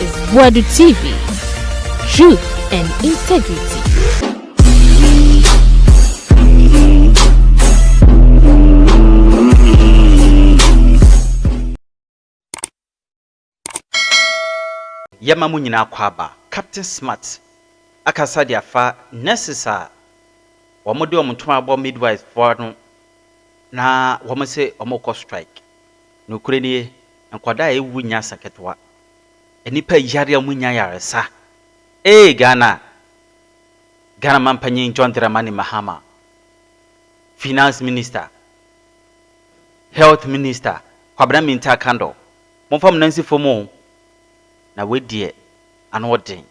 is Boadu TV. Truth and integrity. Yama mu nyina kwaba Captain Smart akasa dia fa necessary womode omtoma abo midwife for no na womse omoko strike no kurenie enkwada ewu nya saketwa enipa yare amunya yaresa Ghana mampanyin John Dramani Mahama, Finance Minister, Health Minister, Kwabena Minta Kando, Monfam Nancy Fomo, na we dear, and what thing.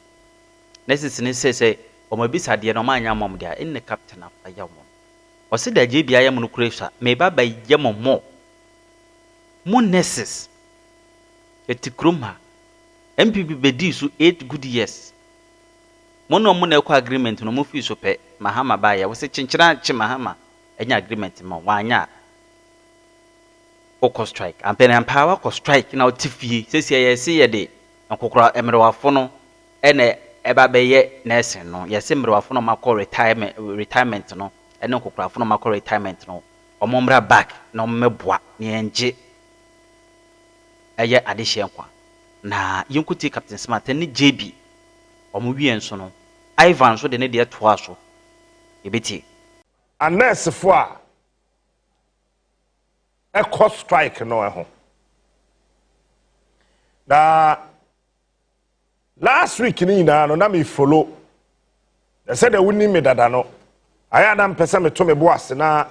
Necessary say, or maybe Sadia no mania mom there in the captain of a young one. Or said that JBI Monocrasha, may by Yamon more. More necess. Yet Kruma, NPP Bedisu 8 good years. Mono moneko agreement no mufi so pe Mahama baya wo se chinchira chi Mahama enya agreement ma wanya oko strike ampene empower ko strike na otifie sesi yesi ye de nkokora emerewafo no ene eba beye nursing no yesi emerewafo no makọ retirement no ene nkokorafo no makọ retirement no omombra back na omeboa ne enje eye adehye nkwa na yinkuti Captain Smart ne JB omuwie nso no Ivan so de ne de toa so ebeti a nurse fo a cost strike no ho da last week ni na no na me follow they said they wouldn't me dada no aya na mpesa me to me boas na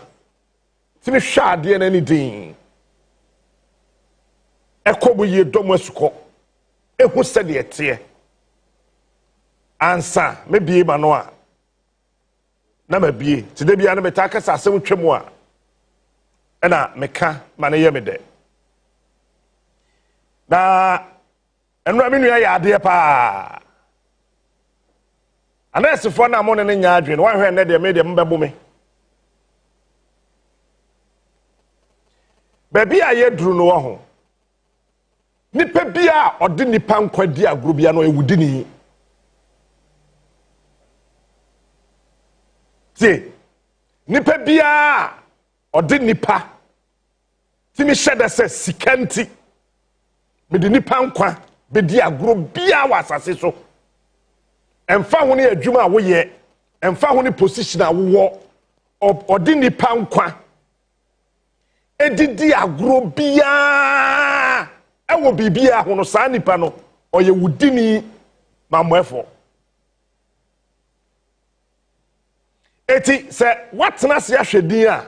timi hwa ade na ni din ekobo ye domo asuko ehu se de ete ansa me bie ma no a na ma bie ti de bia na me ta kasa asem twemu a na me ka ma na ye me de na enu aminu ya ade pa anasefo na mo ne nya adwen wa hwe ne de me de mbebo me baby a ye duru no ho nipa bia odi nipa nkwadi agro bia no ewudi ni nipa bia odi nipa timi sheda se sikanti me di nipa nkwa be di agro bia wasase so emfa ho ne adwuma wo ye emfa ho ne position a wo odi nipa nkwa edidi agro bia ewo bibia ho no saa nipa no oye wudini mamoefo eti se watna se ahwedin a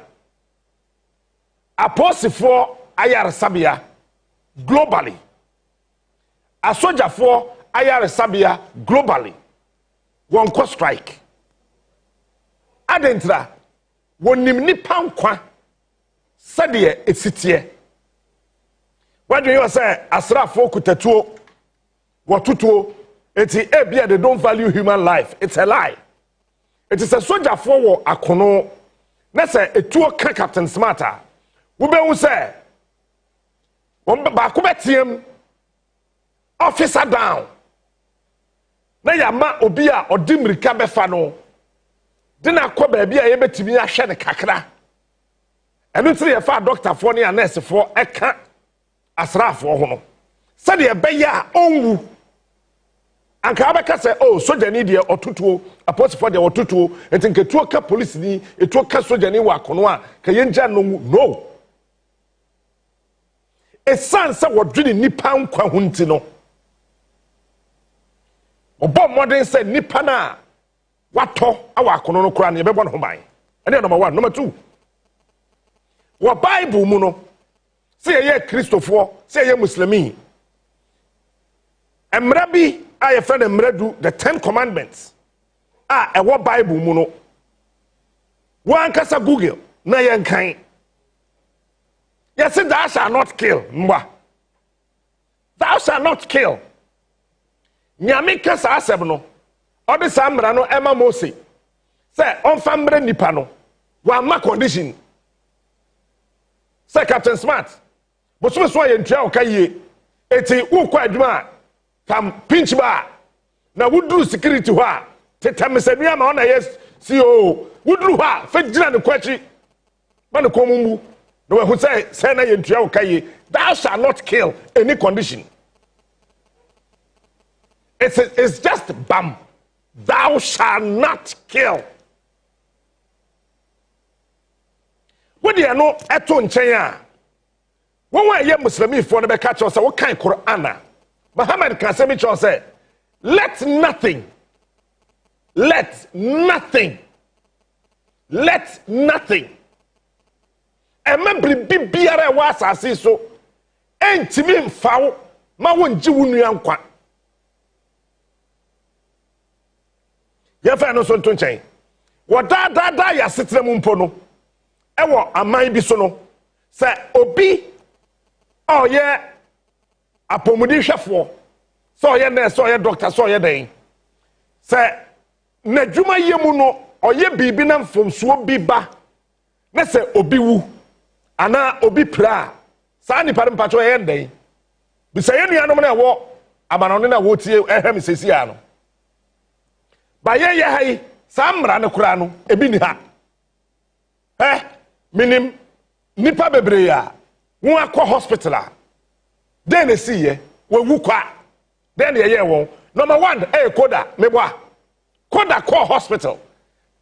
aposifo ayaresabia globally asojafo ayaresabia globally won ko strike adentra wonim nipa nkwa sade esitie wadwe yo say asrafo kutatuo wotutuo eti ebia they don't value human life. It's a lie. It is a soldier for akono na say etuo ka Captain Smarter wo be hu say won ba ko betiem officer down na ya ma obi a odimirika befa no de na akọ ba bia ye betimi ahwe ne kakra enu tire ye fa doctor for ne nurse for eka asrafo ho no se de be ya onwu anka abeka se oh soja ni de otutuo apostle for de otutuo entinketuo ka police ni etuo ka soja ni wa kono a ka yenja no esanse wodwini nipa nkwa hunti no obo modern say nipa na wato awa kono no kura na ye bebo no ban ene number 1 number 2 wo bible mu no say ye Christopher say ye muslimi emra bi I friend emredu the 10 commandments ewo bible mu no wan kasa google na ye nkan yes thou shall not kill mwa thou shall not kill nyame kasa asem no odi samra no ema Mose say on famre nipa no wa ma condition say Captain Smart bo so ye ntua o ka ye eti ukwa adwuma tam pinch bar na wudru security ho a tetamesania ma ona yes CEO wudru ho a fa gina ne kwachi ma ne komumu no we hu say na yentua wo kai thou shall not kill any condition. It's just bam. Thou shall not kill. What do you know? Eto nchen a. When we are Muslimi for the catch us, what kind Quran? Muhammad can say me say, let nothing. Remember bibiara wa asase so. Entimi mfawo ma wonji wunu ankwa. Yefa no so nto nchen. Wo da ya setre mu mpo no. Ewo aman bi so no. Se obi oye apomudi hwefo. So oye nurse, so oye doctor, so oye den. Se n'adwuma yemu no oye bibi na mfomsuo bi ba. Na se obi wu ana obi pra. Sa ni pare mpacho oye den. Bi se ye nuanom na ewo abanone na wo tie ehem sesi ya no. Ba ye hai samra ne kura no ebi ni ha minim nipa bebre ya won akọ hospital a den na si ye we wu kwa den ye won number 1 koda meboa koda call hospital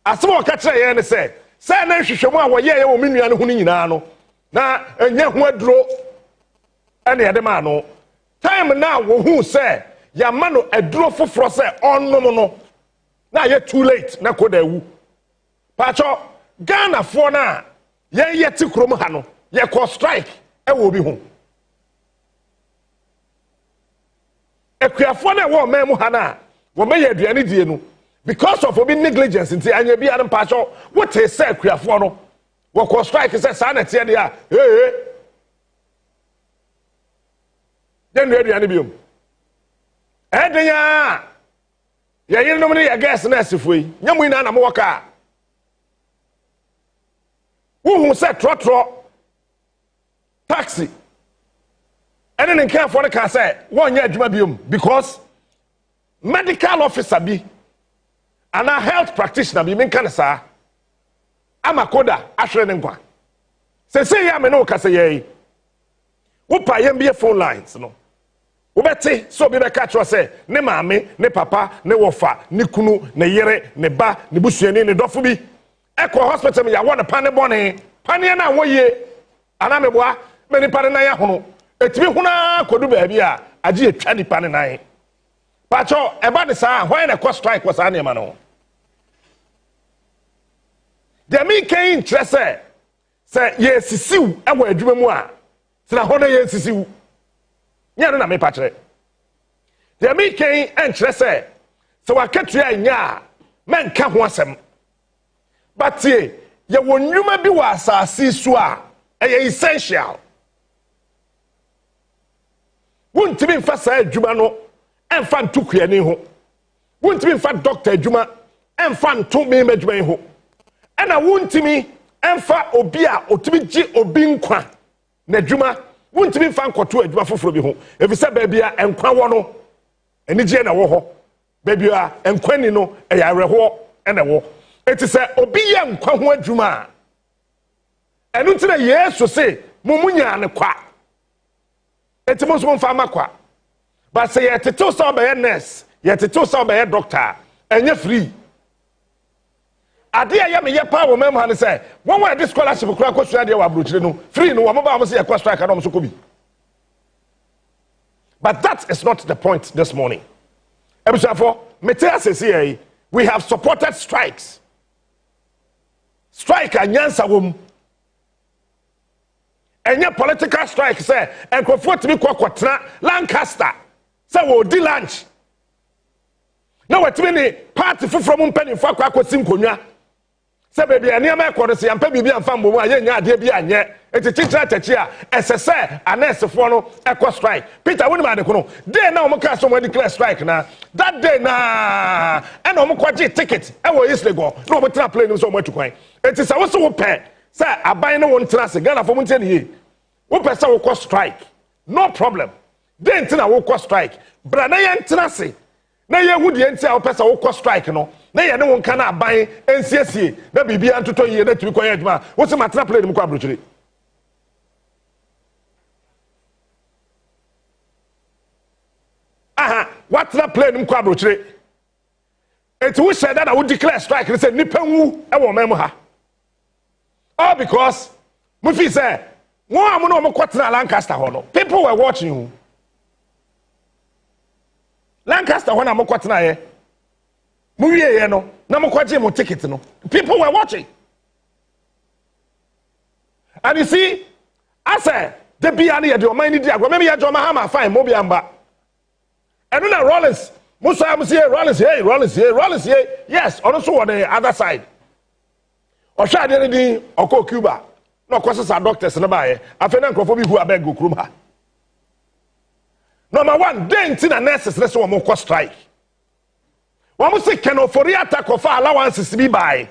asemo ka kire ye ne say na hwehwemu a wo ye wo menua ne hu ni nyina no na enye ho aduro ene ye de ma no time na wo hu say ya ma no aduro foforo say onnom no na ye too late na koda wu pacho Ghana for na ye ti krom ha no ye call strike e wo bi hu ekuafo na wo mem ha na wo me ye aduane die no because of obi negligence nti anya bi an pacho what e say ekuafo no wo call strike say sa na tie dia den no aduane bi edenya ye yiri no ne ye gas na asifoi nyamu ina na mo waka who said trotro taxi and then care for the car say 1 year adwuma because medical officer bi and a health practitioner bi men kan sa amakoda ahwere ne nkwa say ya me no ka say ye wo pa yem bi phone lines no wo beti so bi be catch us say ne maame ne papa ne wofa ne kunu ne yere ne ba ne busuani ne dofo bi Eko hospital ya won pane bone pane na wo ye ana meboa me ni pane na ya hono etimi huna kodu ba bia age etwa ni pane nan pacho eba de sa why na cost strike was an ema no de mi kan interest say ye sisiw e wa adwuma mu a tira hono ye sisiw nya no na me patre de mi kan interest say wa katua nya men ka ho asem but ye wonwuma bi wa asase so a essential wontimi mfa sa adwuma no emfa ntukuani ho wontimi mfa doctor adwuma emfa nto me adwuma ho ena wontimi emfa obi a otimi gi obi nkwa na adwuma wontimi mfa nkoto adwuma foforo bi ho efisa ba bia enkwa wo no enigye na wo ho ba bia enkwani no eyarehwo ena wo It is obi ye nkwa ho adwuma enu ntina Yesu se mumunya ne kwa etimo so mfa makwa but say ye teto so be nurse ye teto so be doctor enye free ade ya me ye pa wo mem ha ne say won wa de scholarship kura kwasua de wa brochire no free no wo ba mo say ye kwa strike na mo so kobi but that is not the point this morning ebusafo metia sese we have supported strikes. Strike anyansa wom enye political strike say enkofo timi kwakotena Lancaster say wo di lunch na watimi ni party foforo mu mpanimfo akwakosi nkonwa say baby ania ma ekoro se yampa bibi amfa mbomu anya ade bi anye etititra tachi a esese anesefo no ekọ strike Peter woni ma de kono day na omuka so mo declare strike na that day na and omukwaje ticket e wo Islego na omutena plane so mo atukwan eti sa wo so wo pe say aban na won tena se Ghana fo mu ntene ye wo pe sa wo kọ strike no problem den tina wo kɔ strike bra na yɛ ntena se na yɛ hu de ntia wo pesa wo kɔ strike no na yɛ ne wo nka na aban ensiesie na bibia ntoto yie na tumi kɔ yɛ adwuma wo se matena plane mu kɔ abrochire aha watena plane mu kɔ abrochire eti wo hyɛ da na wo declare strike ne sɛ nipa nwu ɛwɔ man mu ha all because mu fi sɛ wɔn a mo na wɔn kɔtena Lancaster hɔ no people were watching you Lancaster hɔ na mo kɔtena yɛ mo wie yɛ no na mo kɔgye mo ticket no people were watching and you see I said the bia ne yɛ de ɔman ni di agorɔ mɛmi yɛ de ɔman ha ma fine mo bi amba ɛno na Rollins mo sɔ mo say Rollins hey yes ɔno so wɔ the other side ɔhwɛ adeɛ ne din ɔkɔ Cuba na ɔkɔ sesa doctors ne ba yɛ afei na nkurɔfoɔ bi hu abeg go kurom ha number 1 den ti na nurses ne so wɔn kɔ strike wɔn se kenofori attack of allowances bi buy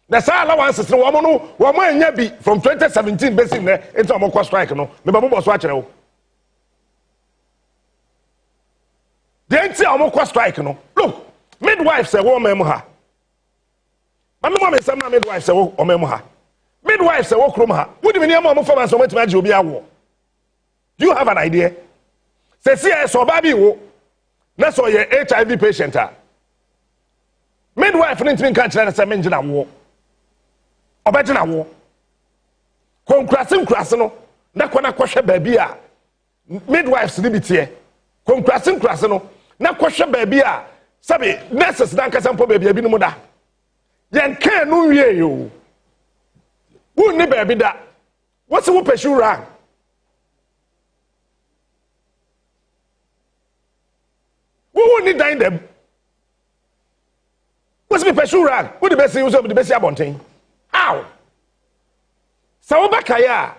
na sa allowances no wɔn anya bi from 2017 basic ne into wɔn kɔ strike no me ba mo bɔ so akyerɛ wo den ti wɔn kɔ strike no look midwives e wo man mu ha mama mo mesam na midwives e wo man mu ha midwives e wo krom ha wodi me niam mo fama so matimi age obi awo do you have an idea say see so ba bi wo na so ye HIV patient a midwife no ntimi kan kire na say menjina wo obegina wo konkurase no na kwana kwohwe ba bi a midwives ni bitie konkurase no na kwohwe ba bi a sabe nurses dan kasampo ba bi abi no mu da yen kan no wie yo wo ni ba bi da wo se wo pursue rang wo ni dan dem wo se pursue rang wo the best you so the best abonten how so wo bakaya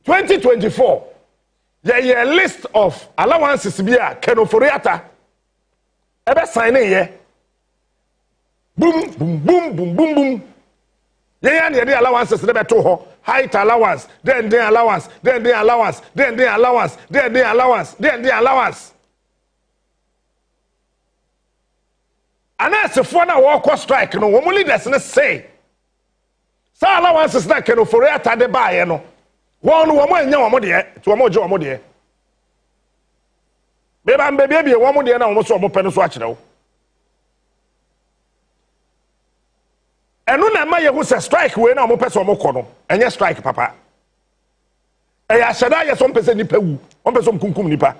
2024 ye list of allowances bi a kenoforiata ebe sign ye boom boom boom boom boom boom ye ya ne allowances ne beto ho height allowance then allowance then allowance then allowance then allowance then allowance anasefo na wo kɔ strike no wo leaders ne say sa allowances na kenoforiata de baaye no wo no wo anya wo de to wo je wo de be ba mbe bie wo de na wo so wo pɛ no so akyerɛ wo enu na ma yehu se strike we na wo pɛ so wo kɔ no enye strike papa eya hyɛda yɛ so mpɛ nipa wu wo mpɛ so kunkum nipa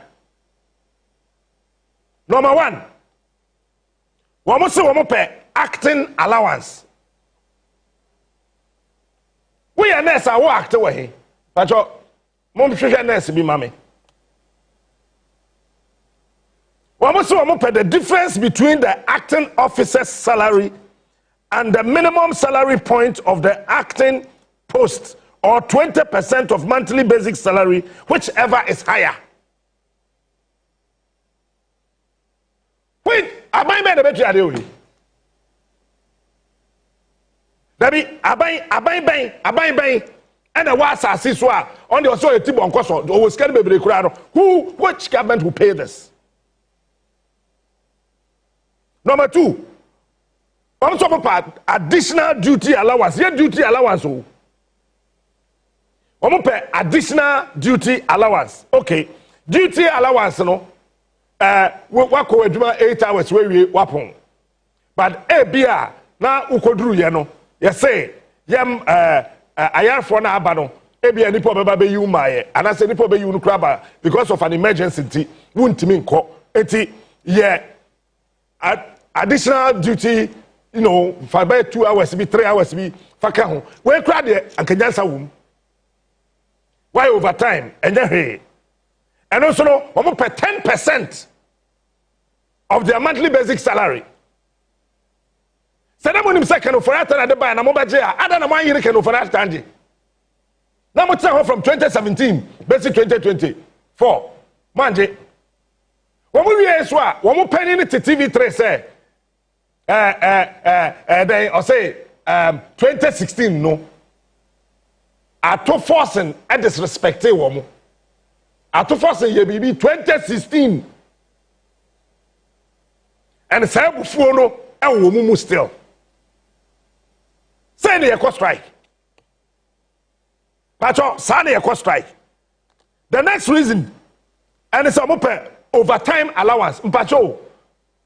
number 1 wo se wo pɛ acting allowance we are nurse a wo act we he pacho mom hwehwɛ nurse bi mame we say the difference between the acting officer's salary and the minimum salary point of the acting post or 20% of monthly basic salary whichever is higher wait abai me the betu ade oyi dabi abai and a was asase so a on the also eti bon koso o was scared bebre kura no which government will pay this number 2 also additional duty allowance yeah duty allowance o we pay additional duty allowance okay duty allowance no we ko adwuma 8 hours we wapon but bia na ukoduru ye no you say yem ayarfo na aba no ebia nipa obeba be yu maaye anase nipa be yu no kraba because of an emergency wuntimi nko enti additional duty you know for by 2 hours be 3 hours be faka ho we kra de ankanyansa wum why overtime enye he and also no we pay 10% of their monthly basic salary. Sada monim second for after the buy na mo baje ada na mo anyire ken for after anje. Na mo tell from 2017 basic 2024 manje. Wo mo wie so a wo mo penny ni TV3 say then or say 2016 no ato forcing and disrespecting wo mo. atofo se ye bibi 2016 and say bufuo no e wo mu still say na ye strike pacho say na ye strike. The next reason and it's a overtime allowance mpacho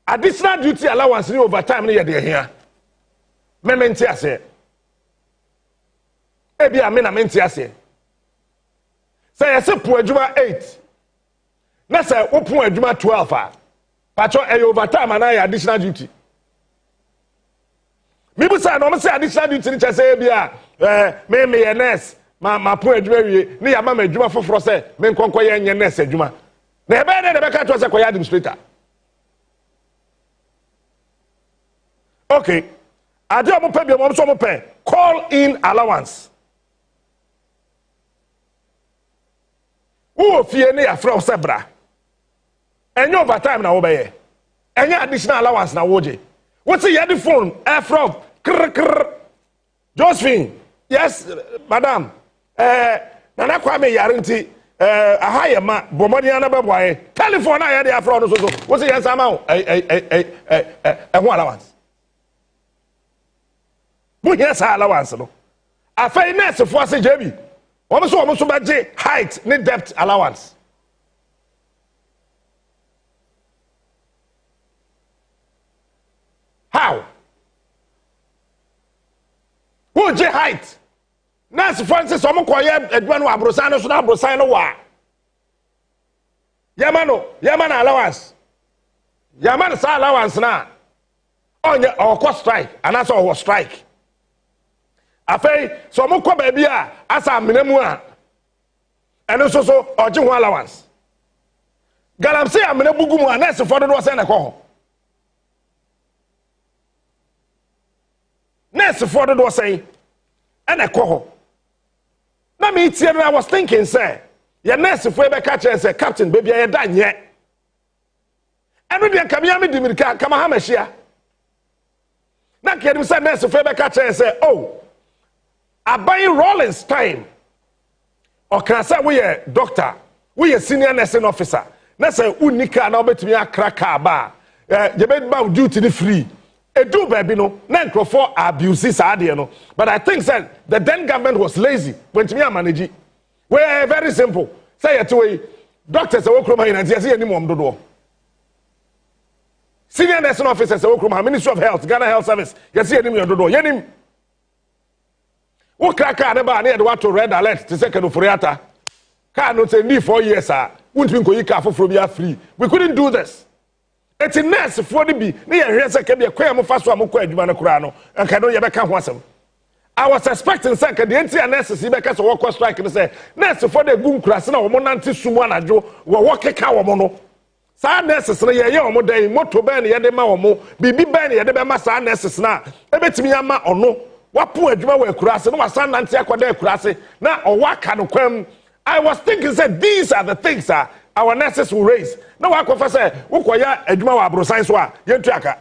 additional duty allowance ni overtime ni ye de here me menti ase e bia me na menti ase say ye se po adwuma 8 na say wo po adwuma 12 a pacho e overtime and I additional duty me bu say no me say additional duty ni say bia me ye nurse ma po adwuma wie ni ya ma adwuma foforo say me nkonko ye nye nurse adwuma na ebe na be ka to say koya administrator. Okay, ade o mo pay bi mo so mo pay call in allowance. Wo fie ne ya fra say bra enyo overtime na wo be ye enyo additional allowance na wo je what say your phone air from Josephine, yes madam, nana kwa me yarinti ahaye ma bomoni ana beboaye telephone na ya dey afro no so wo say yes ama wo ho allowance mo yes allowance no afai nurse fo ase jebi wo so ba je height ni depth allowance. How who je height nurse for instance some koye adwa no abrosan no so na abrosan no wa yamano allowance yamano sa allowance na onye okọ strike anasa owo strike afei some ko ba bia asa amenamu a eno so oje ho allowance galamse amenabugu mu a nurse for do say na ko ho nurse for do say and a coho. Na me tie I was thinking say your nurse for be catch say captain baby I done yet. And we dey come here me dimirika kama ha machia. Na kedim say nurse for be catch say oh abai Rollins time. Or can say we a doctor, we a senior nursing officer. Na say unika na obetumi akraka ba. You be ba duty ni free. Do baby no na nkrofo abuse saade no but I think said the then government was lazy when to me manage we are very simple say it way doctors say okroma ina say any mom dodo senior nursing officers say okroma Ministry of Health Ghana Health Service yes any mom dodo yenim wo kraka na ba na to red alert to say kanu furiata car no say need 4 years ah won't be ko car for be free we couldn't do this. It's a nurse for the be near here say can be a kwam faso amko adwuma no kura no anka no ye beka ho asem. I was expecting say the entire nurses be ka so work strike and say nurse for the gum kura se na wo nante sumu anajo wo work ka wo no sa nurses no ye wo dan moto ben ye de ma wo bibi ben ye de be ma sa nurses na ebetimi ama ono wapo adwuma wa kura se no wasan nante akoda kura se na o waka no kwam. I was thinking said these are the things our nurses will raise. No one can say, "Ukoya eduma wa abrosan so a yentu aka."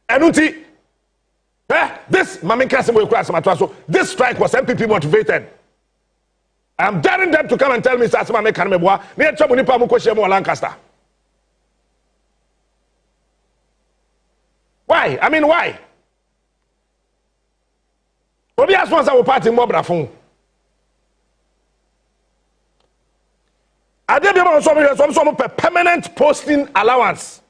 Enuti, this maminka se mo ekura asema so. This strike was NPP motivated. I am daring them to come and tell me say asema me kan me boa. Me etwa mo nipa mo ko hye mo Lancaster. Why? I mean why? Obi asponsa wo party mo brafon. I did some permanent posting allowance.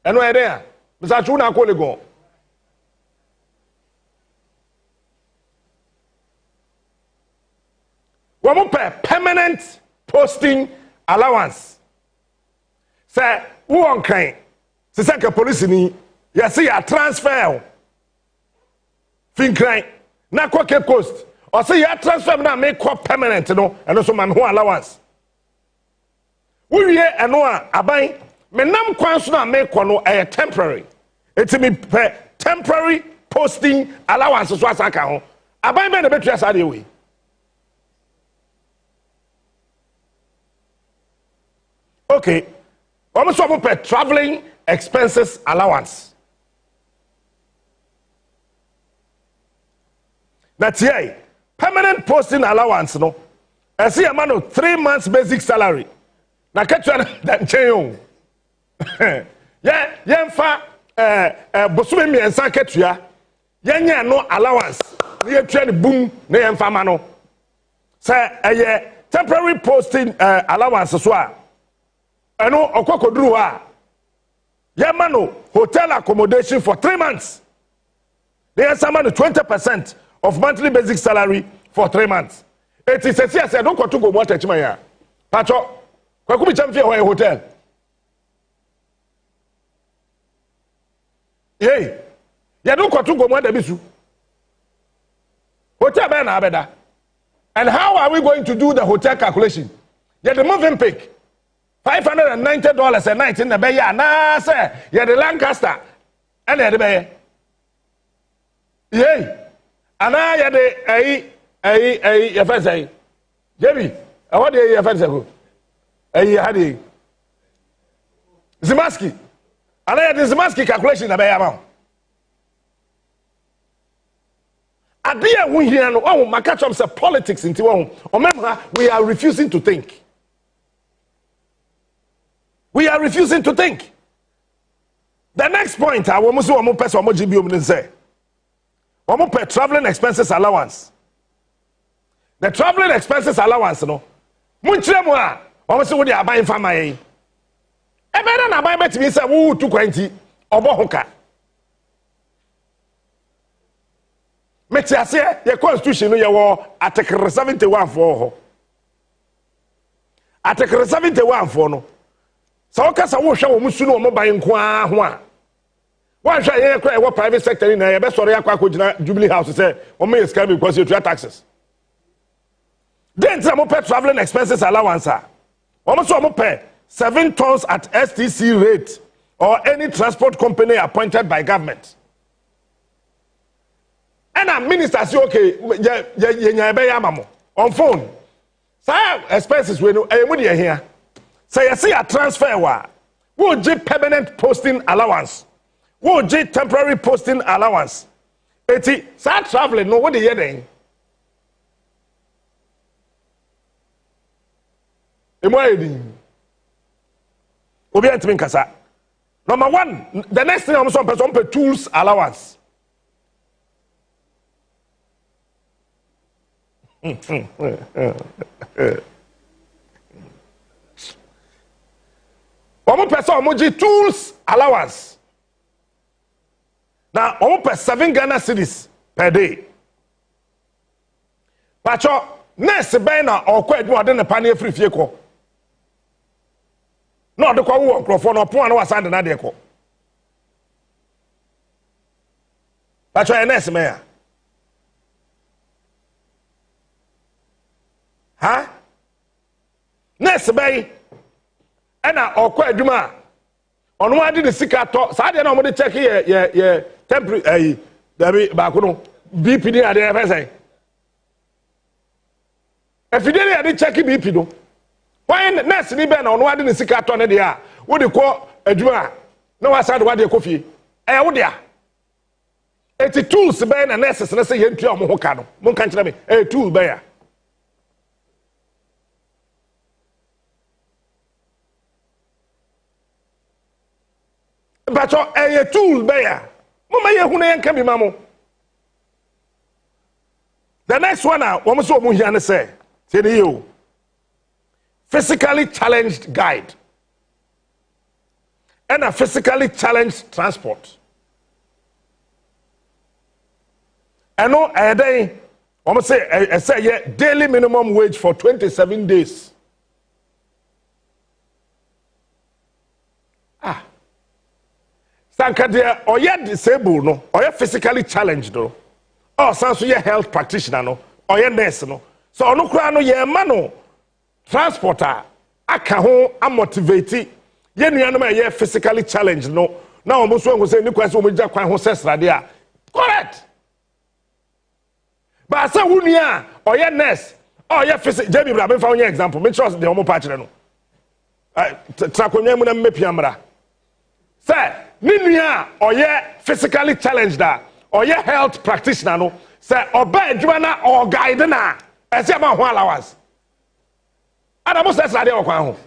And where there? Mr. Chuna Kolego. We permanent posting allowance. Say, who on kind? Se say police ni, you see a transfer. Fin crime. Na kwa Cape Coast. Or say you transfer na make up permanent no and also man who allowance. We here and no abai me nam kwan so na make no temporary. It me temporary posting allowance so asaka ho. Abai me na betua sa de we. Okay. Almost so per traveling expenses allowance. That's here. Permanent posting allowance, no. I see a man of 3 months basic salary. Na catch you that chain. Yeah, fa bosume mi ensa ketua. Yenya no allowance. We train boom na yemfa ma no. Say temporary posting allowance so a. Eno okokoduru a. Yema no hotel accommodation for 3 months. They are some 20% of monthly basic salary for 3 months. It is a say don't go to go more touch my ya. Pacho, kwaku bi chamfie ho hotel. Hey. Ya don't go to go more da bisu. Hotel be na abeda. And how are we going to do the hotel calculation? Yeah, the moving pick. $590 a night in the bay. Na say, yeah, the Lancaster. And the bay. Yay. And I had a fancy. Jimmy, I want a fancy. Had a Zimaski. And I had the Zimaski calculation the bay amount. At the end, we hear no, my catch up politics into one. Remember, we are refusing to think. We are refusing to think. The next point, I want to person say, pay traveling expenses allowance. The traveling expenses allowance, no. Munchemwa, almost what they are buying for my. E better na buy bet me say woo 220 obo hoka. Metiase your constitution no your article 71 for ho. Article 71 for no. So kasa wo hwa wo musu no mo ban nko a ho a. Wa hwa ye kwa e private sector na ye be sori akwa akogina Jubilee House say o me scam because you pay taxes. Then some pay traveling expenses allowance a. O so mo pay 7 tons at STC rate or any transport company appointed by government. And a minister say okay nya be ya mamo on phone. Say expenses we no e mu de here. Say you see a transfer wa. Wo je permanent posting allowance. Wo je temporary posting allowance. Eti sa traveling no what dey here then. Emo edi. Obi antimi nkasa. Number 1, the next thing I'm so person pay tools allowance. One person omoji tools allowance. Now, one per 7 Ghana cedis per day. Pacho, nurse bena or quite more than a panny free vehicle. No, the call work for no point was under another call. Pacho, a nurse mayor. Huh? Nurse bay. Ena okwa adwuma ono ade de sika to saa de na mo de check ye temporary dabi ba ko no BP ni ade e fese efideli ade check BP no why nurse ni be na ono ade de sika to ne de a wo de ko adwuma na wa sa de wa de ko fie wo de a eti tools be na nurses na se ye ntua mo ho ka no mo kan kire me tool be ya. But a tool bear. Mama ye can be mammo. The next one now, almost what Muhiana say. Say you. Physically challenged guide. And a physically challenged transport. I know a day, almost say I say daily minimum wage for 27 days. Sanka de or yet disabled no or yet physically challenged no or sans so health practitioner no or yet nurse no so no kra no ye ma no transporter aka ho amotivate ye nuanom ye physically challenged no na o mo so ngo say ni kwase o mo gya kwan ho sesrade a correct ba sa wunua or yet nurse or yet physical Jamie bra be fa onye example make sure the omo pa kire no trakonwa mu na mmepiamra say Ninia or ye physically challenged that or ye health practitioner no say obey adwuma or guide na e say ma ho allowance ada mo say sade o kwan ho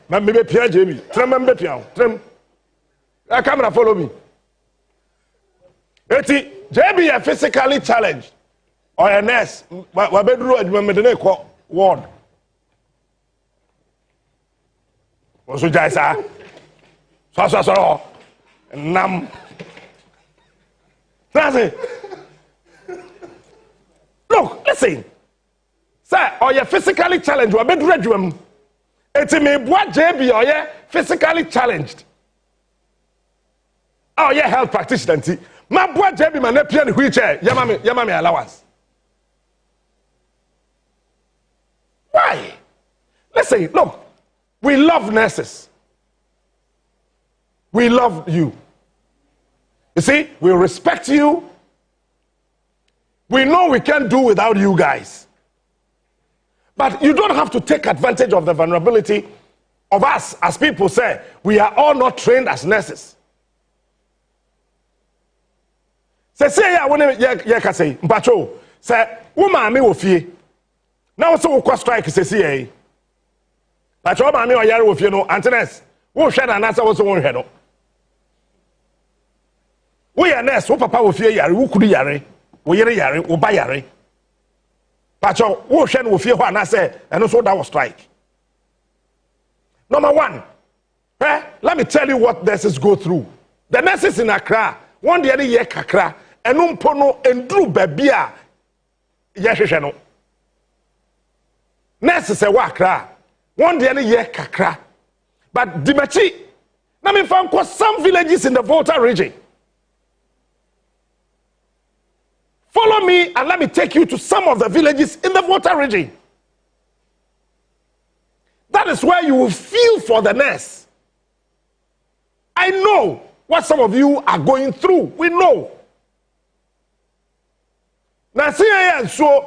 ma me be pia JB trem me be pia trem the camera follow me eti JB are physically challenged or a nurse wa be duro adwuma me de na ko ward oso jai sa so nam that's it. Look, listen. Sir, or you're physically challenged, or bed redrum. It's me, what JB, or you're physically challenged. Oh, yeah, health practitioner. My boy JB, my nephew in the wheelchair, Yamami allowance. Why? Listen, look, we love nurses. We love you. You see, we respect you. We know we can't do without you guys. But you don't have to take advantage of the vulnerability of us. As people say, we are all not trained as nurses. Say, yeah, when you can say, Mpacho, say, woman, me ofie. Now, so we strike, say, Mpacho, man, me or yari ofie, no, Antones, we share an answer, also won't head up. We are nurse, wo papa wo fie yare, wo kuru yare, wo yere yare, wo ba yare. Pacho, wo hwe no wo fie ho ana say, eno so that was strike. Number one, let me tell you what nurses go through. The nurses in Accra, one day any year kakra, eno mpo no enduru baby a ye hwehwe no. Nurses e wa Accra, one day any year kakra. But Dimachi, na me fan kwa some villages in the Volta region. Follow me and let me take you to some of the villages in the Volta region. That is where you will feel for the nurse. I know what some of you are going through. We know. Now, see,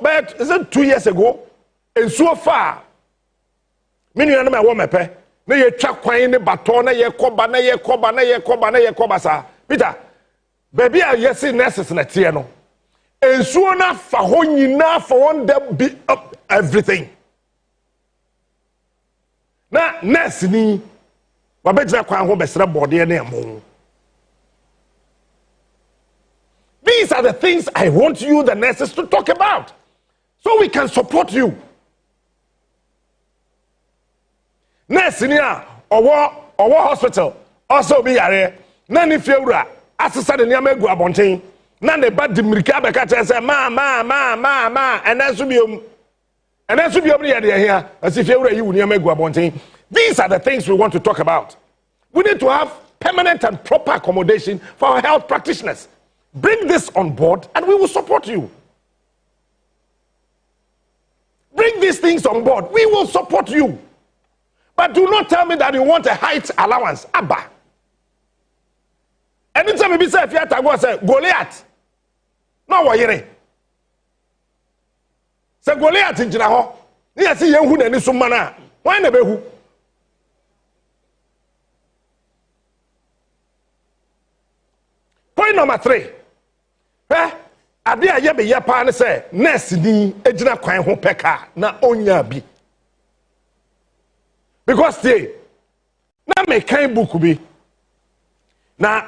but is it 2 years ago? And so far, many of them are women. Na ye twa kwan ne baton na ye koba sa. Peter, baby a yes nurses na tie no. Ensuo na fa ho nyina for one them be up everything. Na nurse ni wa bejira kwan ho besra bode na emo. These are the things I want you the nurses to talk about so we can support you. Nurse ni a owo hospital also be yare na ni fiewura asesa de niam egu abonten. Na ne ba dimirika be ka say ma enenso biom ne ye de here asifie wura yi wuni amagu abonten. These are the things we want to talk about. We need to have permanent and proper accommodation for our health practitioners. Bring this on board and we will support you. Bring these things on board, we will support you. But do not tell me that you want a height allowance. Abba. Anytime you say if you have to go say Goliath. No worry. Say Goliath in ho. Ni asi ye hu na ni so mana. Why na be hu? Point number 3. Ade a ye be ye pa ne say nurse ni ejina kwan ho peka na onya bi. Because they na me kan book bi. Na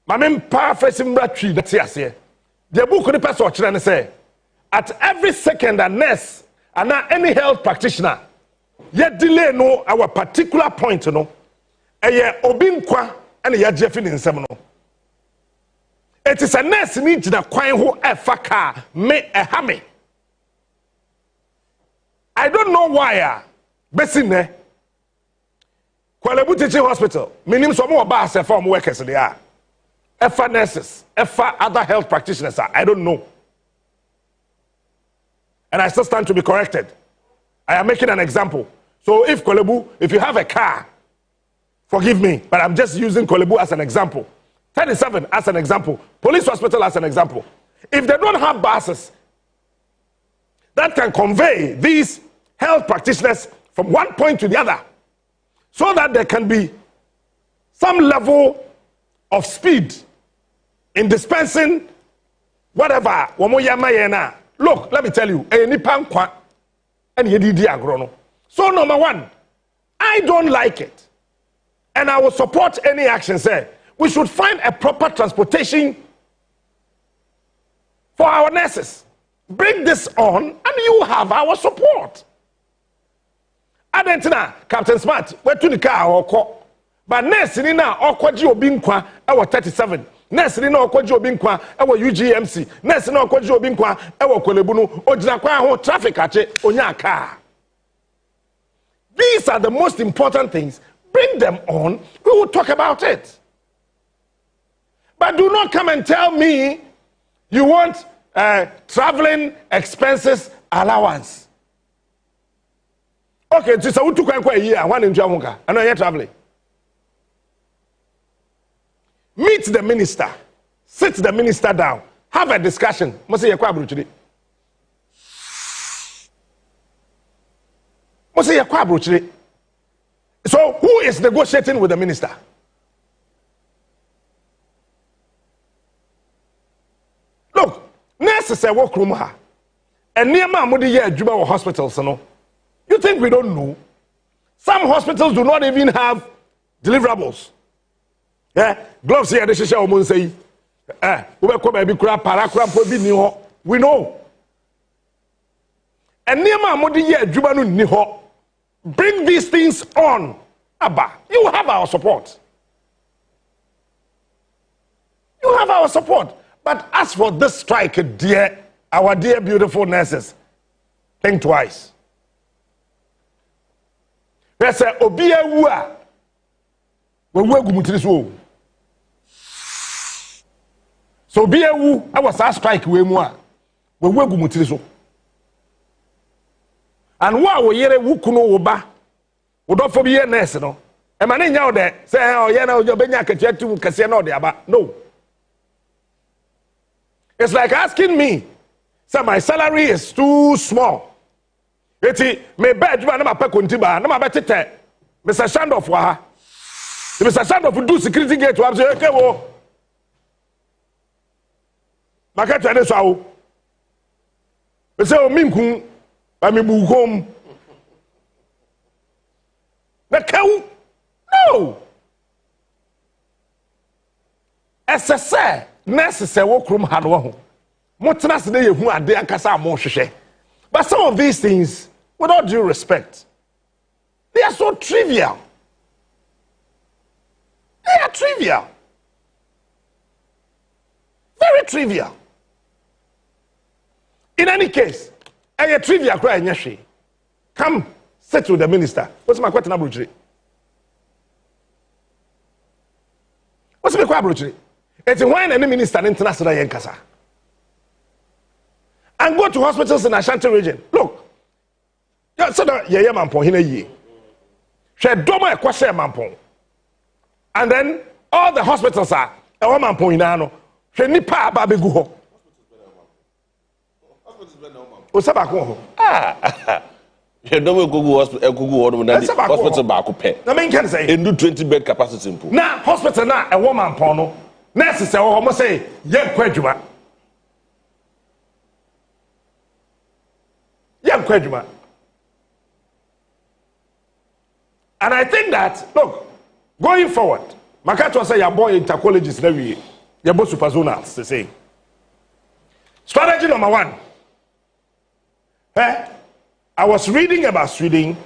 mamem pa fesim ratwi na ti ase. The book the person children say at every second a nurse and any health practitioner yet delay no our particular point no eye obi nkwa and ye jefi ni nsem no. It is a nurse need na kwan ho efa car me ehame. I don't know why besine Kwalebu Teaching Hospital minim so mo ba ase form workers there. Efa nurses, efa other health practitioners, I don't know. And I still stand to be corrected. I am making an example. So if Kolebu, if you have a car, forgive me, but I'm just using Kolebu as an example. 37 as an example. Police hospital as an example. If they don't have buses that can convey these health practitioners from one point to the other, so that there can be some level of speed in dispensing whatever womo yama ye na look let me tell you nipa nkwa and ye didi agro no. So number one, I don't like it and I will support any action say we should find a proper transportation for our nurses. Bring this on and you have our support. Adentina Captain Smart we to the car or but nurse ni na okwaji obi nkwa e 37 nurse ni na okwaji obi nkwa e UGMC nurse na okwaji obi nkwa e Kolebu no ogina kwa ho traffic ache onya car. These are the most important things. Bring them on, we will talk about it. But do not come and tell me you want traveling expenses allowance. Okay, so we took a year, one in Jamuka, and you're traveling. Meet the minister, sit the minister down, have a discussion. So who is negotiating with the minister? Look, nurses say work room ha. And near Mahmoudi here Juba hospitals, no. You think we don't know? Some hospitals do not even have deliverables. Yeah, gloves here, they say, we know. And near Mahmoudi here Juba no niho. Bring these things on. Abba, you have our support. You have our support. But as for this strike, dear, our dear beautiful nurses, think twice. There's a Obia Wua. So Obia Wu, I was a strike we more. We will go. And what we hear wukuno oba wodo for be nurse no e ma ne nya de say oh ye na ojo benya kachetu kase na ode aba no. It's like asking me say my salary is too small eti me bed ma na ma pa kontiba na ma betete Mr. Shandoff wa ha Mr. Shandoff do security gate wa say okay wo market ade so awo me say o minkun I mean, home. No. As I say, necessary work room had one. Montana today, who are there, Casa Moshe. But some of these things, with all due respect, they are so trivial. They are trivial. Very trivial. In any case, a trivia cry nyashi. Come sit with the minister. What's my question about? What's my question? It's when any minister international yankasa. And go to hospitals in Ashanti region. Look. So that yeah mampon hina ye. She doma ekwase mampon. And then all the hospitals are e wa mampon hina no. She nipa aba begu ho. Osabako. You don't go hospital back. I mean, can say, and do 20 bed capacity. Now, hospital now, a woman porno. Nurses say, almost say, young Queduma. Young Queduma. And I think that, look, going forward, Makato say, your boy intercolleges every year. Your both superzonals, they say. Strategy number one. I was reading about Sweden.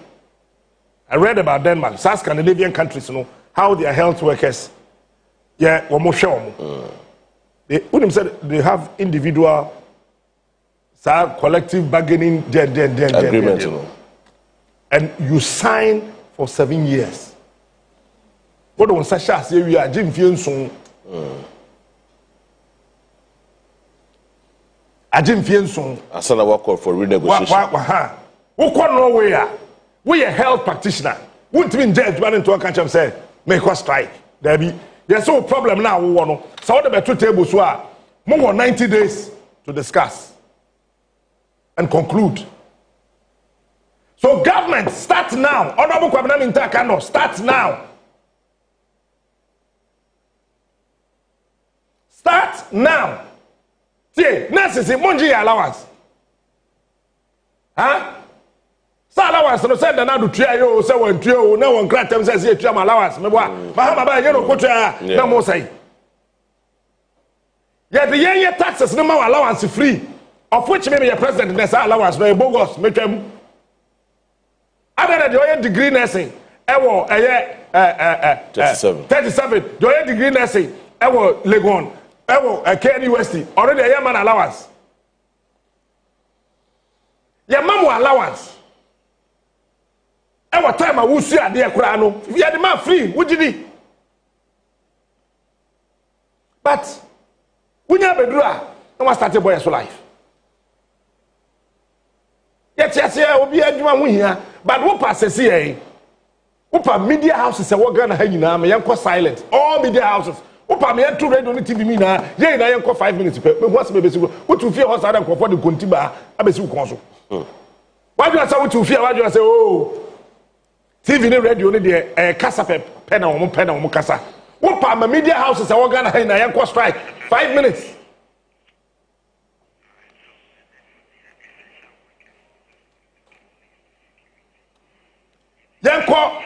I read about Denmark, South Scandinavian countries, you know, how their health workers, yeah, or more sure. They said they have individual, collective bargaining, agreement, you know. And you sign for 7 years. What on Sasha say we are Jim Fienson. Ajim Fienson. I said I work for renegotiation. Who come nowhere? We a health practitioner. Wouldn't mean judge man into a country and say, make us strike. There be there's no problem now. So the two tables were more than 90 days to discuss and conclude. So government, start now. Honorable Kwabena Mintakano, start now. Start now. See, nurses monji allowance ha sa allowance no say na do tua yo say won tua o na won kratam say tua allowance me boa ma ba ye no kotua na mo say yeah the year taxes no ma allowance free of which maybe your president na say allowance no bogus me twam other the degree nursing ewo 37 the degree nursing ewo Legon ewo KN University already a man allowance ya mamu allowance ewo time a wusu ade akura no ya the man free wujidi but wunya bedura na wa start boy so life yet obi adwuma ho hia but wo pass see Upa media houses e wo Ghana ha nyina me yenko silent all media houses upa me to radio ni TV mi na ye na yenko 5 minutes pe me ho asem be sigo wo tu fie house adam kofo de kontiba abesi ko so wadu asa wo tu fie wadu asa oh TV ni radio ni de kasa pe na wo kasa upa ma media houses e wo Ghana ha nyina yenko strike 5 minutes yenko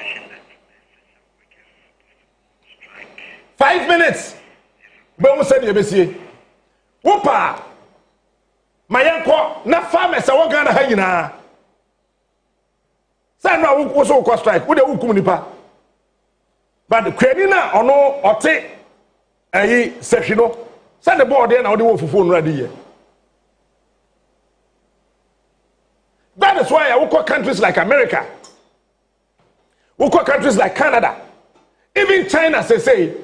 5 minutes. But who said you be Whoopah. My uncle, na farmers are Ghana hangina. Say no who so call strike. Who the who nipa. But the Krenina or no or take a seshino. Send the board there now the wolf phone ready here. That is why I will call countries like America. We call countries like Canada. Even China say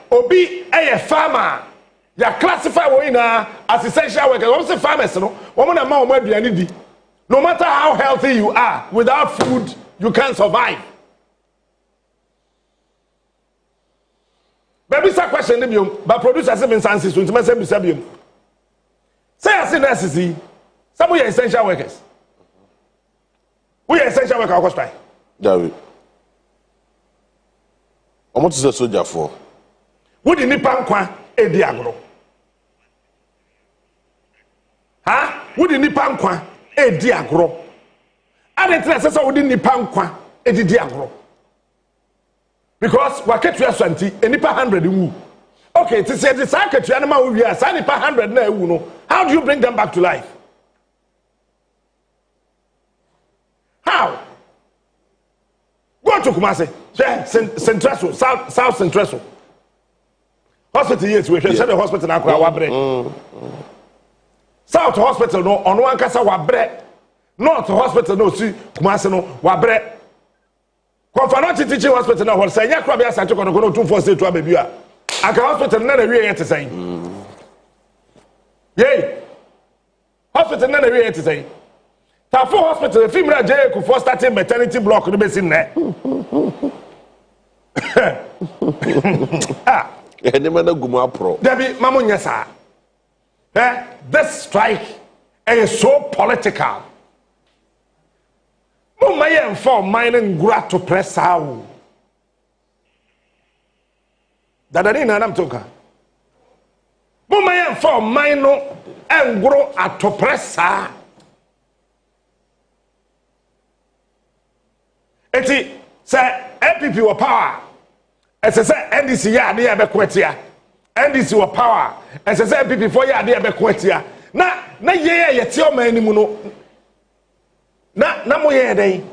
obi a farmer ya classify we na as essential workers. What say farmers no woman na ma aduane di. No matter how healthy you are, without food you can't survive. Baby sa question ni biom but producer say instances so ntime say bi biom. Say as nurses some are essential workers. We are essential workers across time. David. How much is a soldier for? Wo di nipa nkwa edi agoro. Ha? Wo di nipa nkwa edi agoro. Ade tena sesa wo di nipa nkwa edi agoro. Because waketu asanti enipa 100 wu. Okay, it is the saketu anama wo wi asa nipa 100 na ewu no. How do you bring them back to life? How? Go to Kumasi. Central, South Central. Hospital yes, we should the hospital na kwa wabre. South hospital no ono ankasa wabre. North hospital no si Kumasi no wabre. Konfanoti teaching hospital na hol say nya kwa bia santi kono 246 to abebi a. Aka hospital na wie yet say. Yey. Hospital na wie yet say. Tafo hospital Fimra J ku for starting maternity block no be sin na. Ah, ene mana gumu apro. Debi mamunya sa. This strike is so political. Mo maye inform mining ngura to press how. Dadani na nam toka. Mo maye inform mine nguro atopressa. Eti say NPP were power. As I say NDC ya dey be kwetia. NDC were power. As I say NPP for ya dey be kwetia. Na ye yeti o man ni mu no. Na mo ye dey.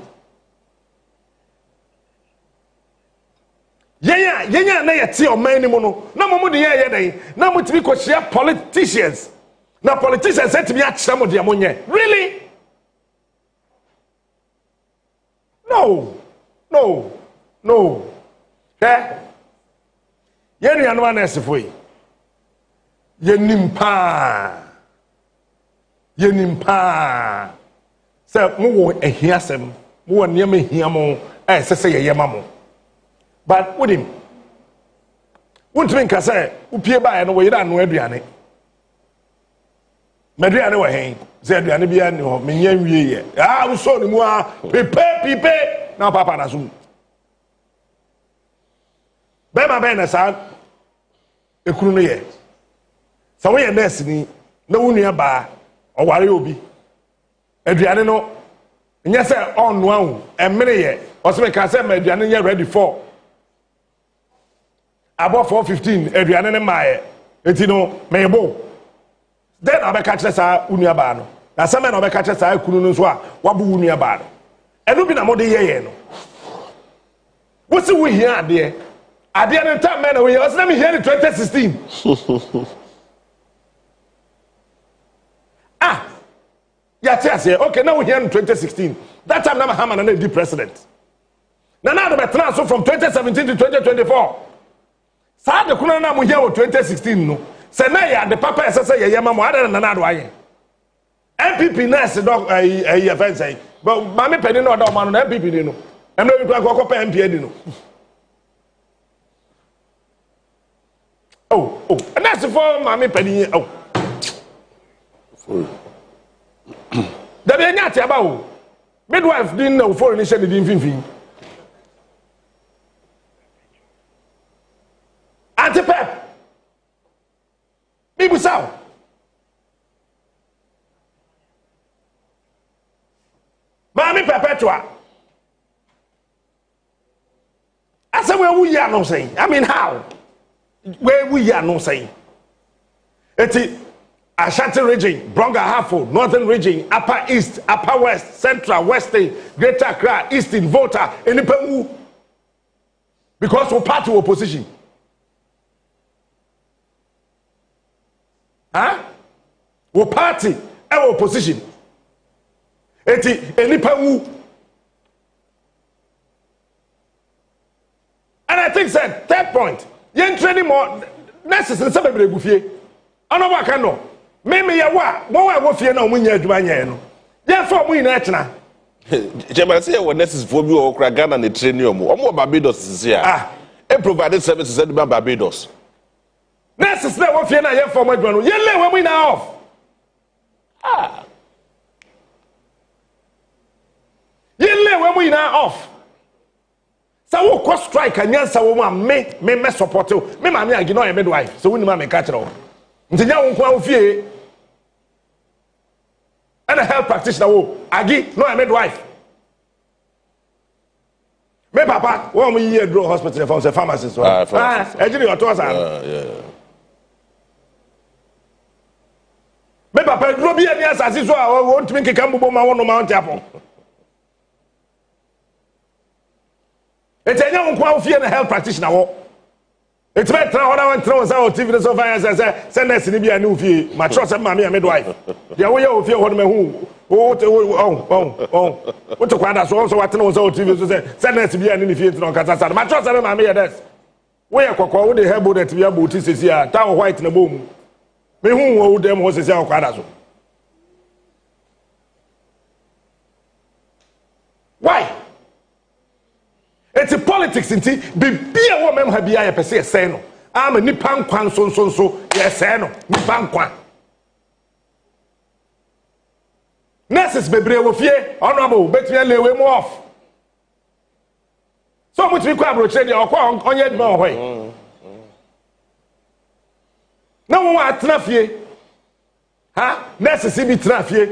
Yenya na yeti o man ni mu no. Na mo de ye dey. Na mo tibi ko share politicians. Na politicians say tibi a kira mo de mo nye. Really? No. Okay? Yeni anwa na esefo yi. Yenim pa. Se mo wo ehiasem, mo wo niam ehia mo, sese ye yema mo. But with him. Wontumi nka se upie ba ye no wo yira no aduane. Maduane wo hen. Se aduane bia ni ho, menya wie ye. Ah, wo so ni mu a pipe na papa na so. Bema na sa ekunu no ye. So we nurse ni na wunu ba oware obi aduane no nya say on no ahu emere ye o se me ka say ma aduane nya ready for about 4:15 aduane ne maaye enti no mebo then abeka kire sa wunu ba no na say me na obeka kire sa kunu no so a wabu wunu ba no enu bi na mo de ye no wo se wo hia ade no time me na we o se na me hia in 2016 Yes, okay, now we're here in 2016. That time, I'm Haman and the president. Now, the transfer from 2017 to 2024. Sa the Kuna we here in 2016. No, say now the papa say yeah, mama, other than another way. NPP nurse dog a offense say, but Mammy Penny no dog man NPP no. I'm not going to go up MP no. Oh, and that's for Mammy Penny. Oh. Da be nya tia ba o midwife din na for ni she din finfin anti pep bibu saw mami perpetua asa we ya no say I mean how we ya no say eti Ashanti region, Bronga Hafo, Northern region, Upper East, Upper West, Central, Western, Greater Accra, Eastern, Volta, Independent. Because we're part of opposition. Huh? We're party, our opposition. Eti, Independent. And I think, said, third point, you training more necessary. Somebody go fear. I know what I know. Meme ya wa wo fie na omunya adwuma nya no ye fa omu ina etena Jema say we nurses for bi o kra Ghana na train omo Barbados sisi a e provide services at Barbados nurses na wo fie na ye fa omu adwuma no ye le wo mu ina off ye le wo mu ina off sa wo ko strike anyansa wo mu a me support me ma me agi no ye midwife so woni ma me ka kire wo ntinya wo kwa wo fie and a health practitioner wo agi no a midwife me papa wo mo yi adro hospital from say pharmacist so ejiri your toss yeah me papa dro bi ani asase so a wo ntimi keka mbobo ma wo no ma ntiapo etenya wo kwa wo fie na health practitioner wo it's better now when throw us out TV so far say send us ni bia ni ofie ma trust say mama midwife dia wo ye ofie ho me hu what to kwada so what no so TV so say send us bia ni fie no kata sa ma trust say mama ye des wo ye kokko wo de hebo that bia bo ti sesi a ta white na bom me hu wo dem ho sesi a kwada so why it's a politics inti bibia wo mem ha bia ye pese ese no ama nipa nkwan so ye ese no nipa nkwan nurses bebre wo fie honorable betwe lewe mu off so much we kwa broche dey okwa onye dma ohoi na wo atena fie ha nurses bi tena fie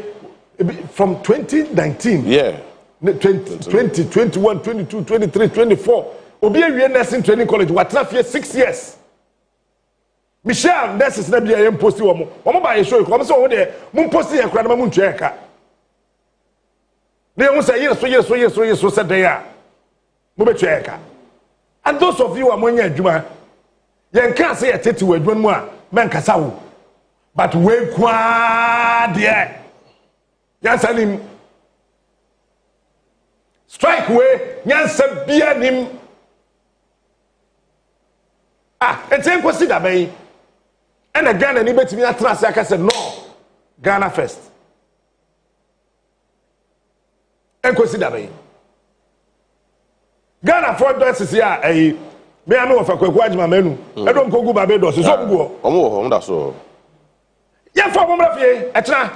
from 2019 yeah 20, 21, 22, 23, 24. Obi a nursing training college. What na fie 6 years. Michelle nurses na bia yem posti wo mo. Wo mo ba ye show ko. Mo so wo de mo posti ye kra na mo ntwe ka. Na wo say so say dey a. Mo be twe ka. And those of you amonya adwuma. Yen kan say ye tete wo adwuma mu a men kasa wo. But we kwa de. Yan salim strike way nyansa bia nim enten kwesi da bai and Ghana ni betimi atrase aka say no Ghana first enkwesi da bai Ghana for dance here me ame wo fa kwaku ajima manu edom kogu Barbados so gugo omo wo ho nda so ye fa mo mra fie etna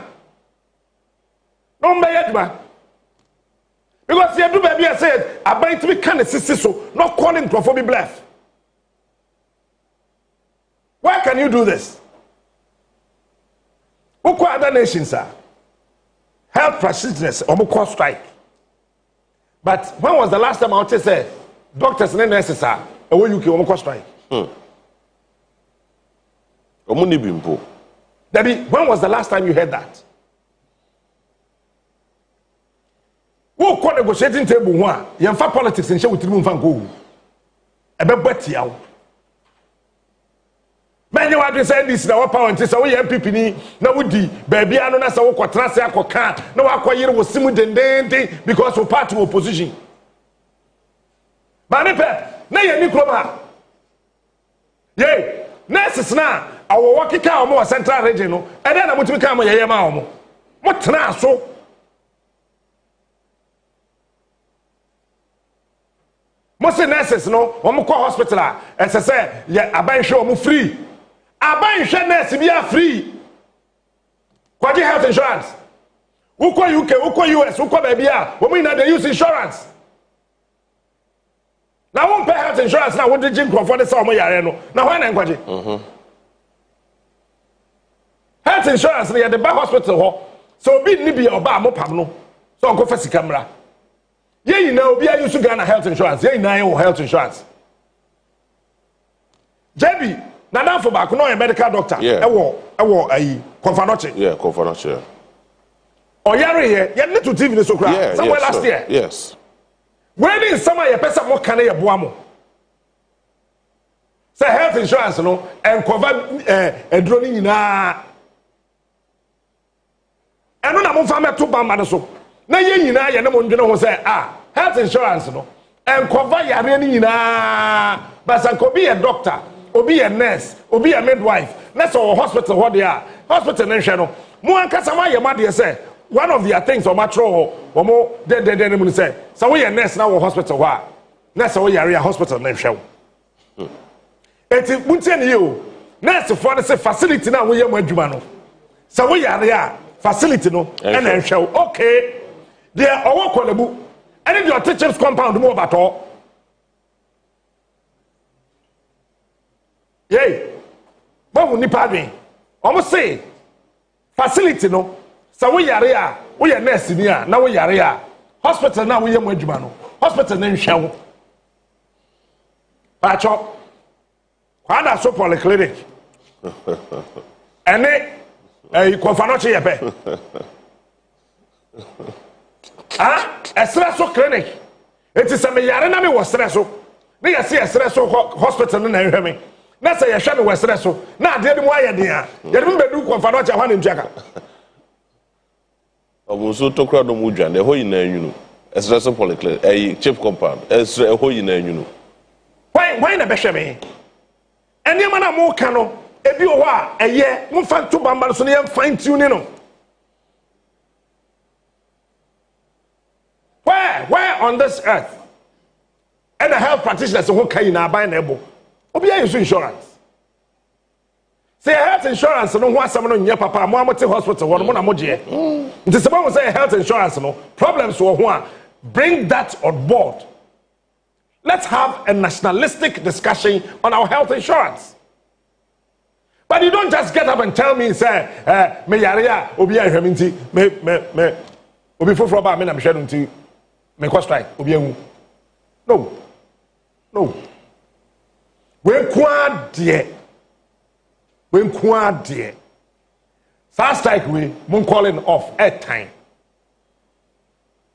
no mbe yaduma. Because you do baby I said about to be kind of sister so not calling for be blessed. Why can you do this? Oko other nations are health practitioners or strike. But when was the last time I would say doctors and nurses are away UK or strike? Debbie, when was the last time you heard that? Who call negotiating table one? You have politics and show with him fan go. A bit out. Man, you have to say this now. Power and say we NPP ni na wudi baby anu na say we kwatra say akoka na wa kwayire wo simu dendende because we part of opposition. Ba ne pe na ye ni kroma. Ye, nurses na awo wakika omo central region no. E dey na mutumi ka mo yeye ma omo. Mo tena so. Most nurses no, omo ko hospital a say ye abanhwe omo free. Abanhwe nurse be free. Kwaji health insurance. Uko UK, uko US, uko baby a, omo na dey use insurance. Na won pay health insurance na won dey jin for the say omo yare no. Na why na kwaji? Health insurance na the back hospital ho. So bi ni bi oba amopam no. So onko fa sika mra. Ye na obi a use Ghana health insurance. Ye na ye health insurance. JB, na dan for back no a medical doctor. Ewo ayi Confanoche. Yeah, Confanoche. Oyare here, ye need to TV ni so kra. Somewhere last year. Yes. When in summer ye pesa mo kan ye boa mo. Say health insurance no and cover edro ni nyina. Eno na mo fa meto bamba no so. Na ye nyina ye ne mo ndwene ho say health insurance no and cover yare ni nyina. But san ko be a doctor, obi a nurse, obi a midwife. Na so hospital ho there. Hospital na hwe no. Mo ankasa ma ye ma de say one of their things or matro or more de mo say so we a nurse na wo hospital ho a. Na so we yare a hospital na hwe. Eti muntie ni o. Nurse for the say facility na wo ye mo adwuma no. So we yare a facility no and then show okay there owo kwalebu any your teachers compound mo bato yey ba woni padwen omo say facility no so we yare a we ye nurse ni a na we yare a hospital na we ye mo adwuma no hospital na nhwe pacho kwada so polyclinic ene Confanoche ye pe. Espresso clinic. It is a me yare na me wo stresso. Na ye se espresso hospital na hwe me. Na se ye hwe me wo stresso. Na ade de mo aye den a. Ye de me bedu Confanoche hwa ne ntwaka. Omuso to kra do mu dwan. E ho yi na anwunu. Espresso polyclinic. Chief compound. E ho yi na anwunu. Why na be hwe me? Eni ma na mo ka no. Ebi o wa eye mo fa to bamba so ne fine tune no where on this earth and the health practitioners who can na buy na ebo obi use insurance say health insurance no ho asam no nya papa mo amote hospital wo mo na mo je nti se mo say health insurance no problems wo ho a bring that on board. Let's have a nationalistic discussion on our health insurance. But you don't just get up and tell me, say, me yarea, obi a hweminti, me, obi foforo ba me na me hwe nti, me ko strike, obi ehu. No. We kwa de. Sa strike we, mun calling off at time.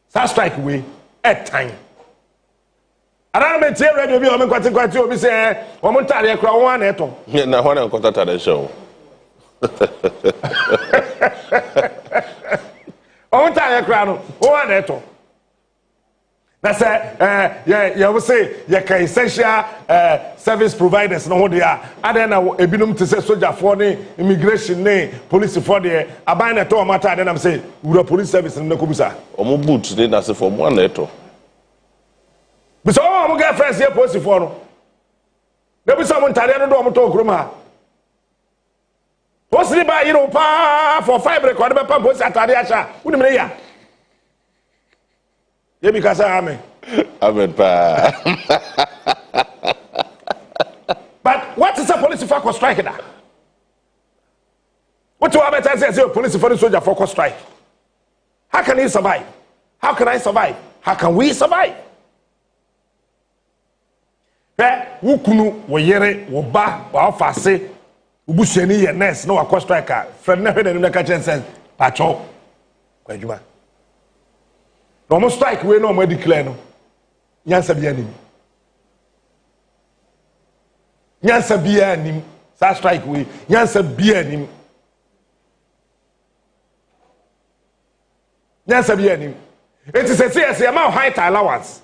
Sa strike we, at time. Ara me tie radio bi o me kwati obi say o mo ntare kra won na eto na ho na nkota tare show o mo ntare kra no won na eto na say you will say you can essential service providers no ho dia ada na ebinum te say soldier for ni immigration ni police for there aban na to o mata ada na say wura police service na ko bisa o mo boot dey na say for mo na eto. Because all my girlfriends here post for no. There be someone Italian do am to okroma. Post ni ba you pa for 5 record be pa post atade acha. Uni me ya. Ye bi kasa amen. Amen pa. But what is a police for strike that? What do I better say? Police for the soldier for strike. How can he survive? How can I survive? How can we survive? Wukunu wo yere wo ba wa ofase ubusuani ye nurse na wa striker friend na hwede no ka chensen pacho kwadwuma no mo strike we no mo declare no nyansa bia nim sa strike we nyansa bia nim it is a serious amount height allowance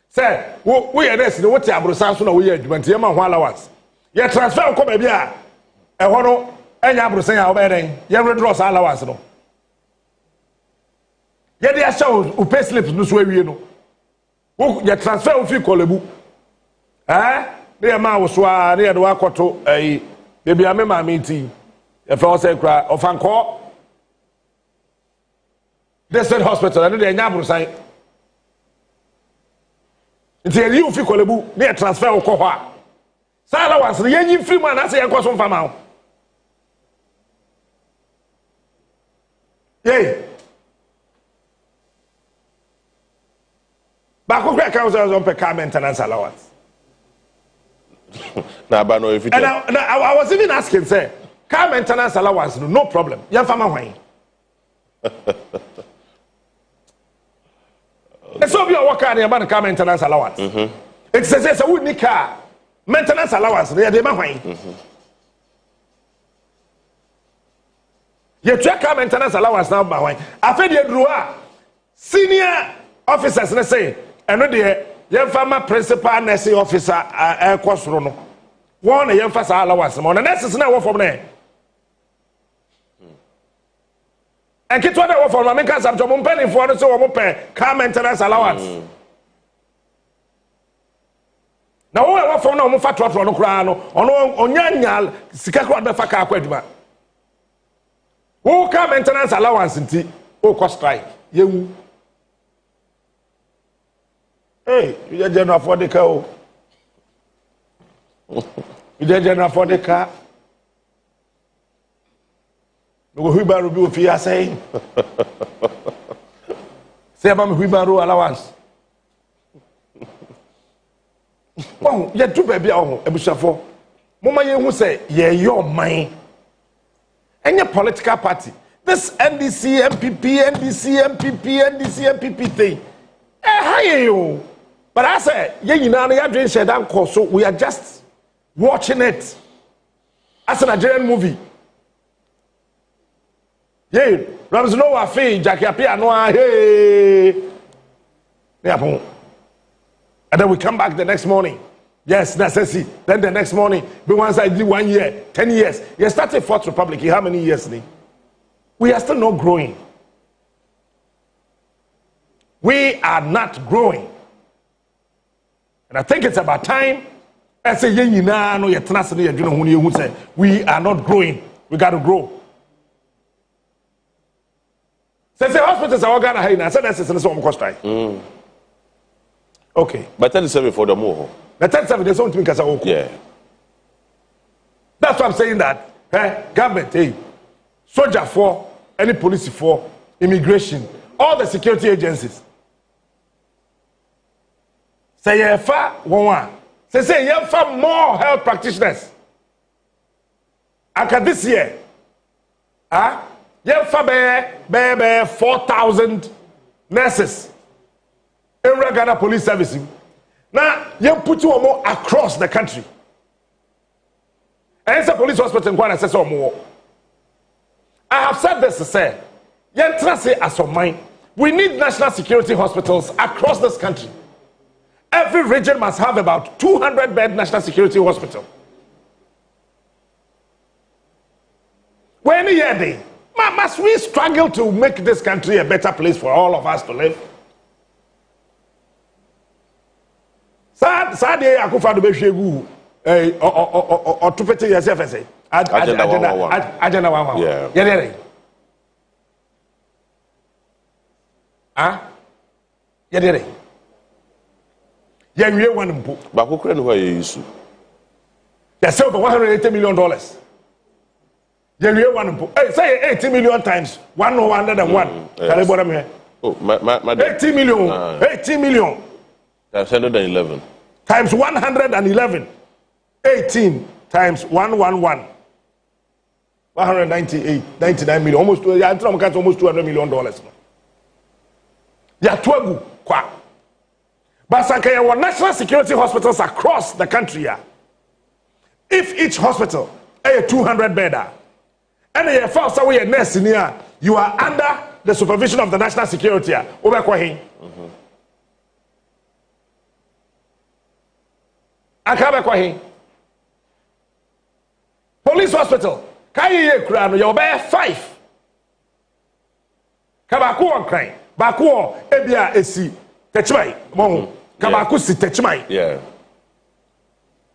say we are this what abrosan so na we adwuma nti ma ho allowance ye transfer ko ba bia e ho no enya abrosan ya obeden ye withdraw allowance no ye dey show u pay slips no so awie no ye transfer o fi kolebu ne ma wo so a ne ye do akoto baby amema meeting e fa o say kra ofanko Desert Hospital and they enya abrosan nti ye you fi kolebu ne transfer wo ko ho a sa allowance ye nyi free man na say ye koso mfa ma ho ba ko kra ka so pe car maintenance allowance na ba no if it and I was even asking say car maintenance allowance no problem ye mfa ma hwan so be your car near car maintenance allowance. It says a wood car maintenance allowance. They are the man. You check car maintenance allowance now, by I fed you drew senior officers, let's say, and no dear, young farmer principal nursing officer, air cost rono. One a young first allowance, on the nurse is now from there. And get what I want for my makers up to Mumpeni for the so pay car maintenance allowance. Now, I want for no Mufa no crano, on Yanyal, Sikakwa de Faka Quedma. Who car maintenance allowance in tea, oh, cost strike. You, hey, you're general for the car. You're general for the car. No Hubaru be with you saying. Say about Hubaru allowance. Oh, you're too baby. Oh, Ebushafo. Mama, you say, yeah, your mind. And your political party. This NDC, MPP thing. How are you? But I say, yeah, you know, you're doing Shedan course, so we are just watching it as a Nigerian movie. Yeah, Rams no afi Jackie appear no hey. Yeah, and then we come back the next morning. Yes, that's it. Then the next morning, be once I did 1 year, 10 years. You started Fourth Republic. How many years? We are still not growing. We are not growing. And I think it's about time. I say, we are not growing. We got to grow. Say hospitals are organ high now. Say that's some cost right. Okay. But 37 for the more. The 37 there's something because yeah. That's what I'm saying that government, soldier for, any police for, immigration, all the security agencies. Say you far one. Say you far more health practitioners. Aka this year. You have 4,000 nurses in Ghana Police Service. Now, you put you more across the country. And it's a police hospital in Ghana says more. I have said this to say, as of mine, we need national security hospitals across this country. Every region must have about 200-bed national security hospital. When year day? Must we struggle to make this country a better place for all of us to live? Sad day, I could find a baby or to put yourself and say, Agenda 1. Yeah. Yeah, yeah, we want to but who couldn't wear you? They sell for $180 million. You one. Hey, say 80 million times 101. Yes. Oh, my 80 million. 80 million. Times 111. Times 111. 18 times 111. 198, 99 million. Almost $200 million. Ya twagu kwa. But Sankaya were national security hospitals across the country. If each hospital a 200 bedder, and you first away a nurse in here, you are under the supervision of the national security. Obekwahin. Akabekwahin. Police hospital. Kaye kura no you be 5. Kabaku on crime. Baku ebia esi techmai. Mo kabaku si techmai. Yeah.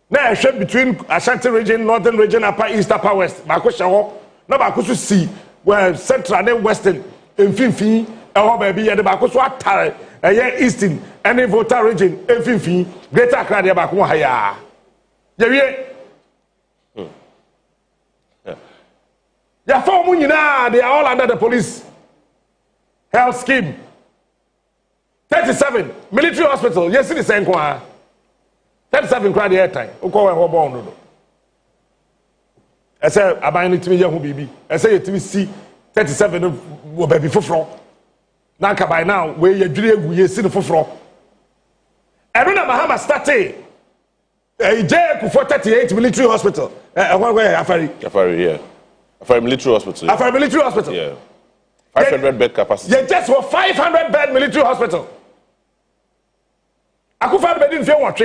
Na ehwe between Ashanti region, northern region, upper east, upper west. Baku shawo. Na baku so si well central and western. Mfimfin eho ba bi ye de baku so atare eye eastern any voter region mfimfin greater Accra de baku ha ya. Ye wie ya form nyina they are all under the police health scheme. 37 military hospital yes the same kwa 37 crowd air time uko we ho born do I say aban ni timi ye ho bibi I say yetimi si 37 wo baby foforo na ka by now we ye dwire egu ye si no foforo ero na Bahama started J for 38 military hospital Afari yeah. For a military hospital. For a military hospital. Yeah. 500 bed capacity. Yeah, just for 500 bed military hospital. Akufa bed in fear watch.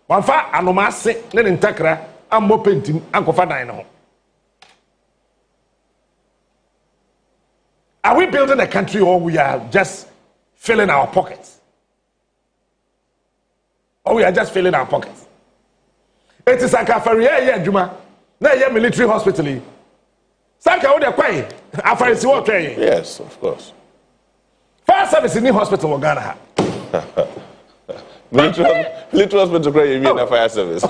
One fa anomase ne ntakra ammo pentim ankofa dan no. Are we building a country or we are just filling our pockets? Or we are just filling our pockets? It is like a Afari Juma. Na ye military hospital. Sanka would acquire Afari what train? Yes, of course. Fire service in the hospital of Ghana. Military hospital cry you mean a fire service.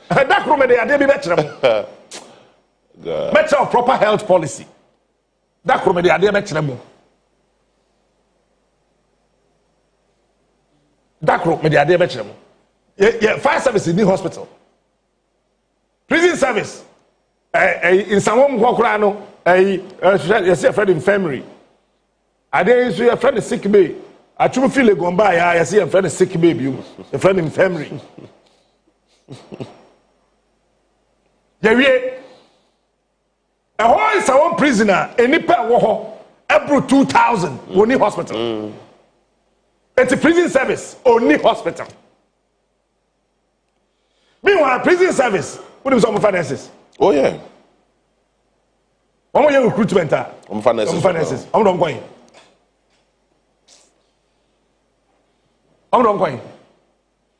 That room they are better. Better of proper health policy. That room they are better. That room they are better. Yeah, fire service in the hospital. Prison service. In some walk no, you see a friend infirmary. I didn't see a friend sick bay. I truly feel a gone by. I see a friend sick baby, a friend infirmary. Yeah, a whole is our prisoner, a nipper war, April 2000, only hospital. It's a prison service, only hospital. Meanwhile, prison service, what is some finances? Oh yeah. One more recruitment. Finances. I'm not going.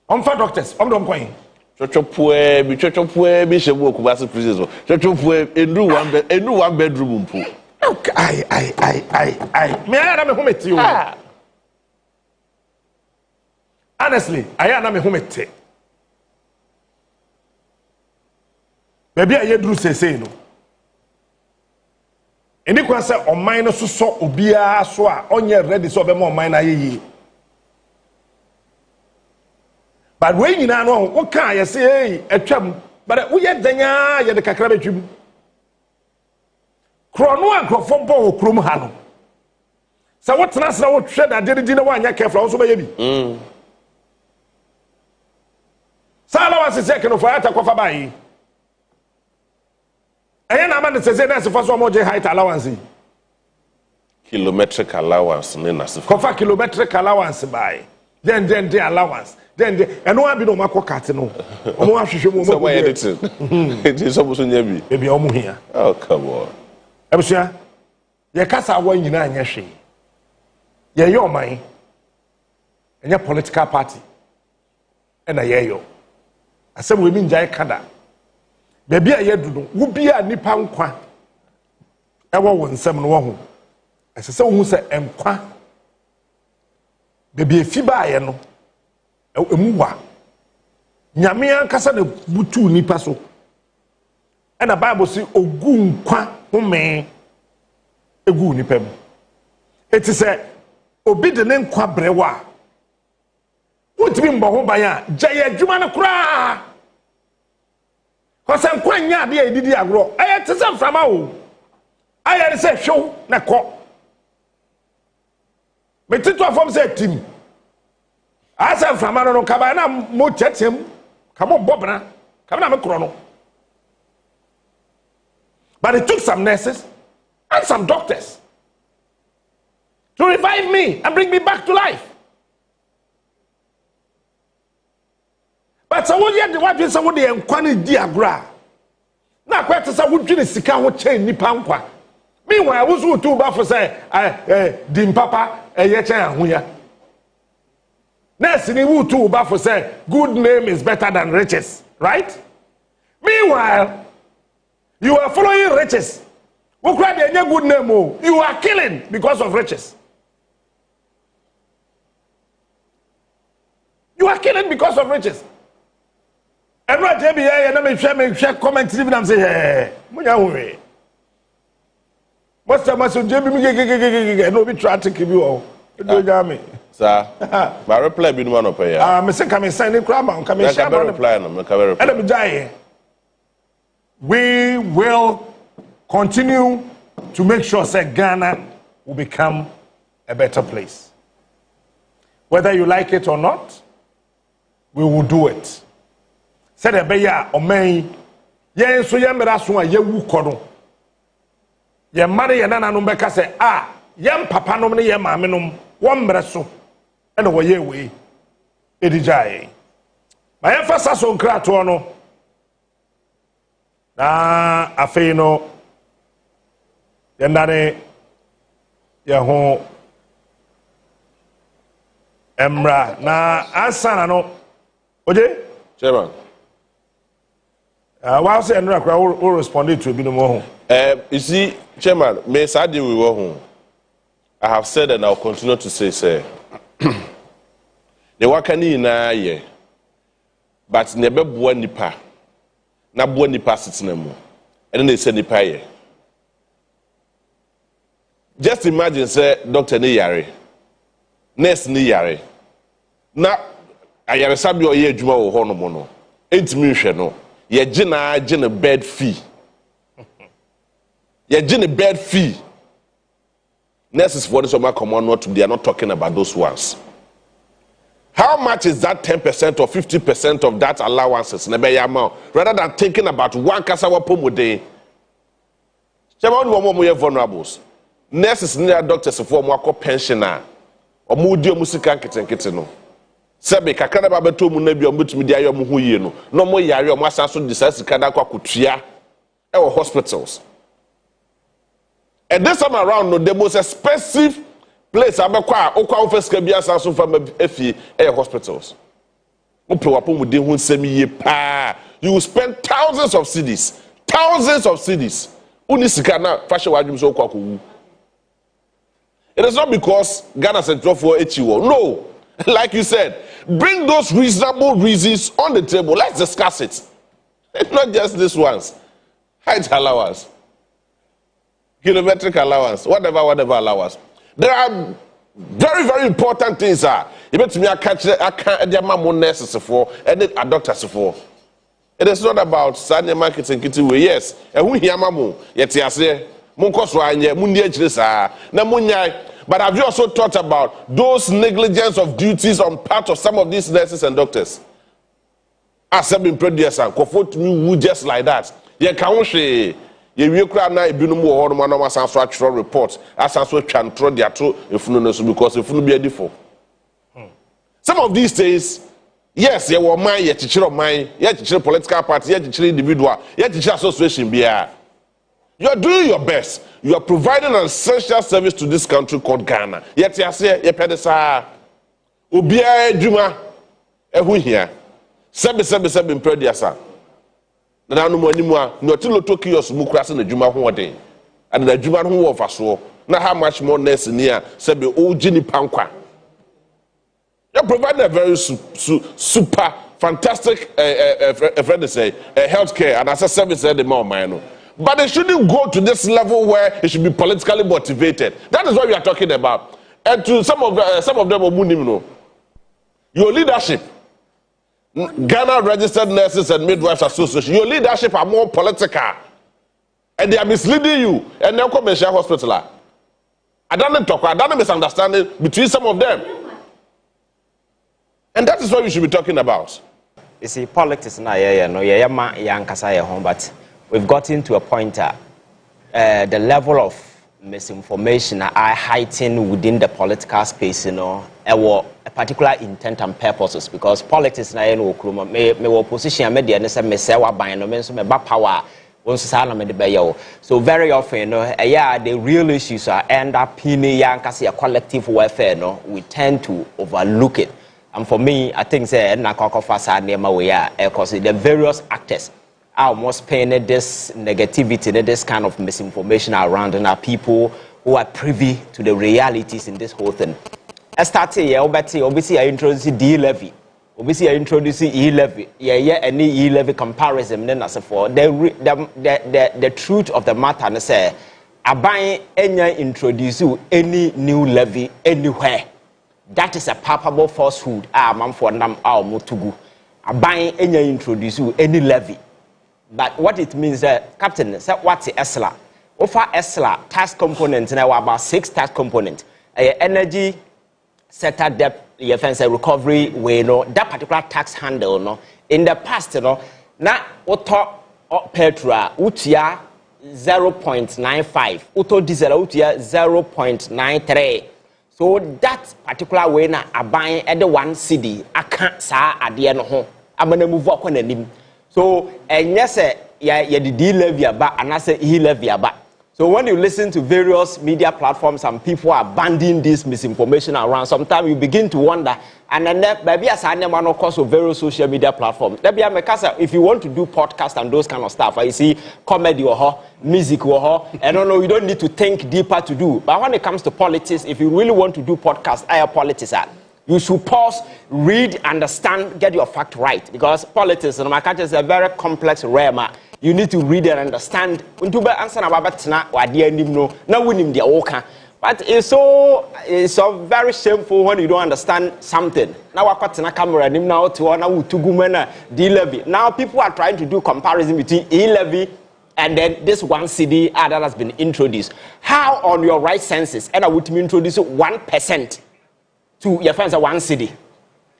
I'm for doctors. I'm not going. Chochopue, be shebu kubasi prison. Chochopue, enu one bedroom pool. I. Me I am home at you. Honestly, I am home at you. Maybe I do say no. Any can say on mine so obia so on your ready so be more mine aye. But when you know what can you say a chum, but we yet denya ye the kakra betwim. Krono and crofom bo krum hano. So what na say what share that did one ya careful also be bi. Sala was second for ata kofa bai. And I'm going to say that's the first one more height allowance. Kilometric allowance, Kofa kilometric allowance by. Then the allowance. Then and no one be no mako katino. Omo ahwehwe mo. So why editing? It is supposed to be. Baby omo here. Oh come on. Abusia. Ye kasa wan nyina anya hwe. Ye yo man. Enya political party. And ye yo. Asem we mi njai kada. Baby a yedu no wo bia nipa nkwa ewo wo nsem no wo ho asese wo hu se enkwa baby efi ba ye no emu wa nyame ankasa na butu nipa so and the Bible say ogu nkwa home egu nipa mu. It is a obi de ne nkwa brewa. Wotimi mbɔ ho ban a gye adwuma no kura. Kosa nkwa nya de edidi agro. Aye te se mframa wo. Aye de se hwew na kɔ. Metito afom se tim. Asa mframa no kaba na mo chetem. Kamo bobna. Kaba na me kro no. But it took some nurses and some doctors to revive me and bring me back to life. But someone yet the wife someone the enquani diagra. Na kwete sa wudwene sika ho chain nipa nkwa. Meanwhile, who's who too bad for say dim papa ye chen ahoya. Next ni who too bad for say good name is better than riches, right? Meanwhile, you are following riches. Who cried a good name? You are killing because of riches. You are killing because of riches. And what JB and I share comments even and say, hey, Munya. Most of us JB no be try to keep you all. Sir, my reply been one of here. Mr. Come sign in crab, come and reply. We will continue to make sure that Ghana will become a better place. Whether you like it or not, we will do it. Said a beya or may, ye so yamerasun, ye wu kono. Ye marry and nana numbeka say, yam papa no ye maminum, one bresso, and away ye way. Edijay. My emphasis on Kratono. Na afei no yendane ye ho emra na ansana no oje chairman why say enra kra will respond to bi no mo ho you see chairman me say we were home. I have said and I'll continue to say the wakani na ye but nebe boa nipa na boa nipa sitina mu and they say nipa ye. Just imagine say doctor ni yare nurse ni yare na ayare sabi oye adwuma wo ho no mo no entimi hwe no ye gina bed fee ye gina bed fee. Nurses for this come on not they are not talking about those ones. How much is that 10% or 50% of that allowances rather than thinking about one kasawa pomode? Chairman, we are vulnerables. Nurses and doctors for more pensioner or mudio musika kitten. Sabe kakana babeto munebi or mutmedia muhuino. No more yari or masaso decides to kadakwa kutria or hospitals. And this time around, no, the most expensive place I'm office can be as from hospitals. You will spend thousands of cedis. It is not because Ghana Central for HEO. No, like you said, bring those reasonable reasons on the table. Let's discuss it. It's not just this ones. Height allowance. Kilometric allowance, whatever allowance. There are very, very important things. You bet me I can't nurses for and a doctors for. It is not about Sanya marketing kitty way. Yes, and we hear mamu, yet I say, Munkoswanya, Mundia, Namunya. But have you also thought about those negligence of duties on part of some of these nurses and doctors? As I've been produced and comfort me just like that. You can't say. Ye kura na ebinum wo ho no ma san so atwro report asan so twantro dia to efunu no so because efunu bi adifo. Some of these days, yes, ye wo man ye chichiro man, ye chichiro political party, ye chichiro individual, ye chichiro association bia. You are doing your best. You are providing an essential service to this country called Ghana. Yet you say ye pedesa obia adwuma ehu hia. Sebe imprediasa. Na no manimu a no ti loto kiosk mu kura se na dwuma ho oden and na dwuma ho wo faso na how much more nurse ni a sebe o gini pankwa. You provide a very super fantastic friend say healthcare and as a service the more minor. But they shouldn't go to this level where it should be politically motivated. That is what we are talking about. And to some of them, your leadership, Ghana Registered Nurses and Midwives Association, your leadership are more political. And they are misleading you. And they'll come and share hospital. I don't talk, I don't misunderstanding between some of them. And that is what we should be talking about. You see, politics now, but we've gotten to a point the level of misinformation are heightened within the political space, a particular intent and purposes, because politics na me opposition media say me say wa ban no me so me ba power so very often the real issues are end up in a collective welfare we tend to overlook it. And for me, I think because the various actors are almost painted this negativity, this kind of misinformation around, and are people who are privy to the realities in this whole thing. I started obviously I introduced D levy. Obviously I introduced E levy. Any E levy comparison then as for the truth of the matter and say I introduce any new levy anywhere. That is a palpable falsehood. Man for nam motugu. Buying any introduce any levy. But what it means that Captain said what's ESLA? Offer ESLA tax components now about 6 tax components. Energy sector debt recovery way that particular tax handle in the past now auto petrol utia 0.95 auto diesel utia 0.93. So that particular way na aban at the 1 cedi aka sa ade no ho amana move akwa nanim. So yes ya the D levy aba anase E levy aba. So when you listen to various media platforms and people are banding this misinformation around, sometimes you begin to wonder. And then maybe as I never know course of various social media platforms. If you want to do podcasts and those kind of stuff, I see comedy or music or I don't know, you don't need to think deeper to do. But when it comes to politics, if you really want to do podcasts, politics you should pause, read, understand, get your fact right. Because politics and my country is a very complex realm. You need to read and understand. But it's so very shameful when you don't understand something. Now I got a camera now to D levy. Now people are trying to do comparison between E levy and then this 1 cedi that has been introduced. How on your right senses and I would introduce 1% to your friends 1 cedi.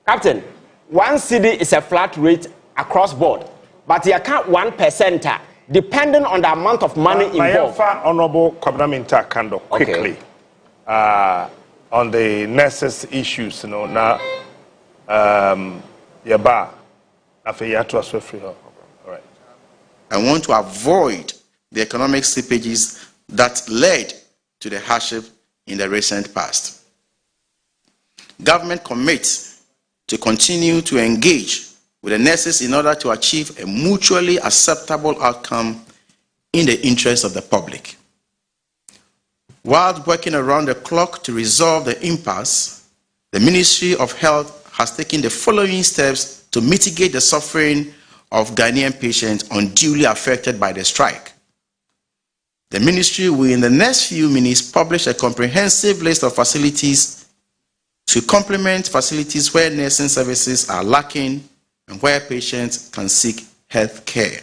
Captain, 1 cedi is a flat rate across board. But you can't 1% depending on the amount of money involved. Honorable Kwabena Kando quickly on the nurses issues, now yaba afeyato asofri. All right. I want to avoid the economic slippages that led to the hardship in the recent past. Government commits to continue to engage with the nurses in order to achieve a mutually acceptable outcome in the interest of the public. While working around the clock to resolve the impasse, the Ministry of Health has taken the following steps to mitigate the suffering of Ghanaian patients unduly affected by the strike. The ministry will in the next few minutes publish a comprehensive list of facilities to complement facilities where nursing services are lacking and where patients can seek health care.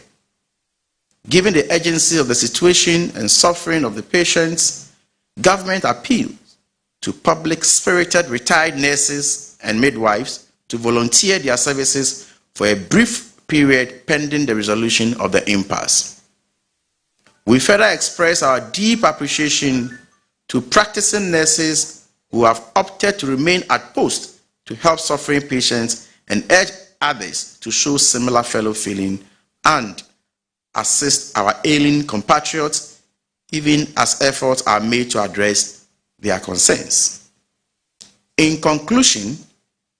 Given the urgency of the situation and suffering of the patients, government appeals to public-spirited retired nurses and midwives to volunteer their services for a brief period pending the resolution of the impasse. We further express our deep appreciation to practicing nurses who have opted to remain at post to help suffering patients and urge others to show similar fellow feeling and assist our ailing compatriots even as efforts are made to address their concerns. In conclusion,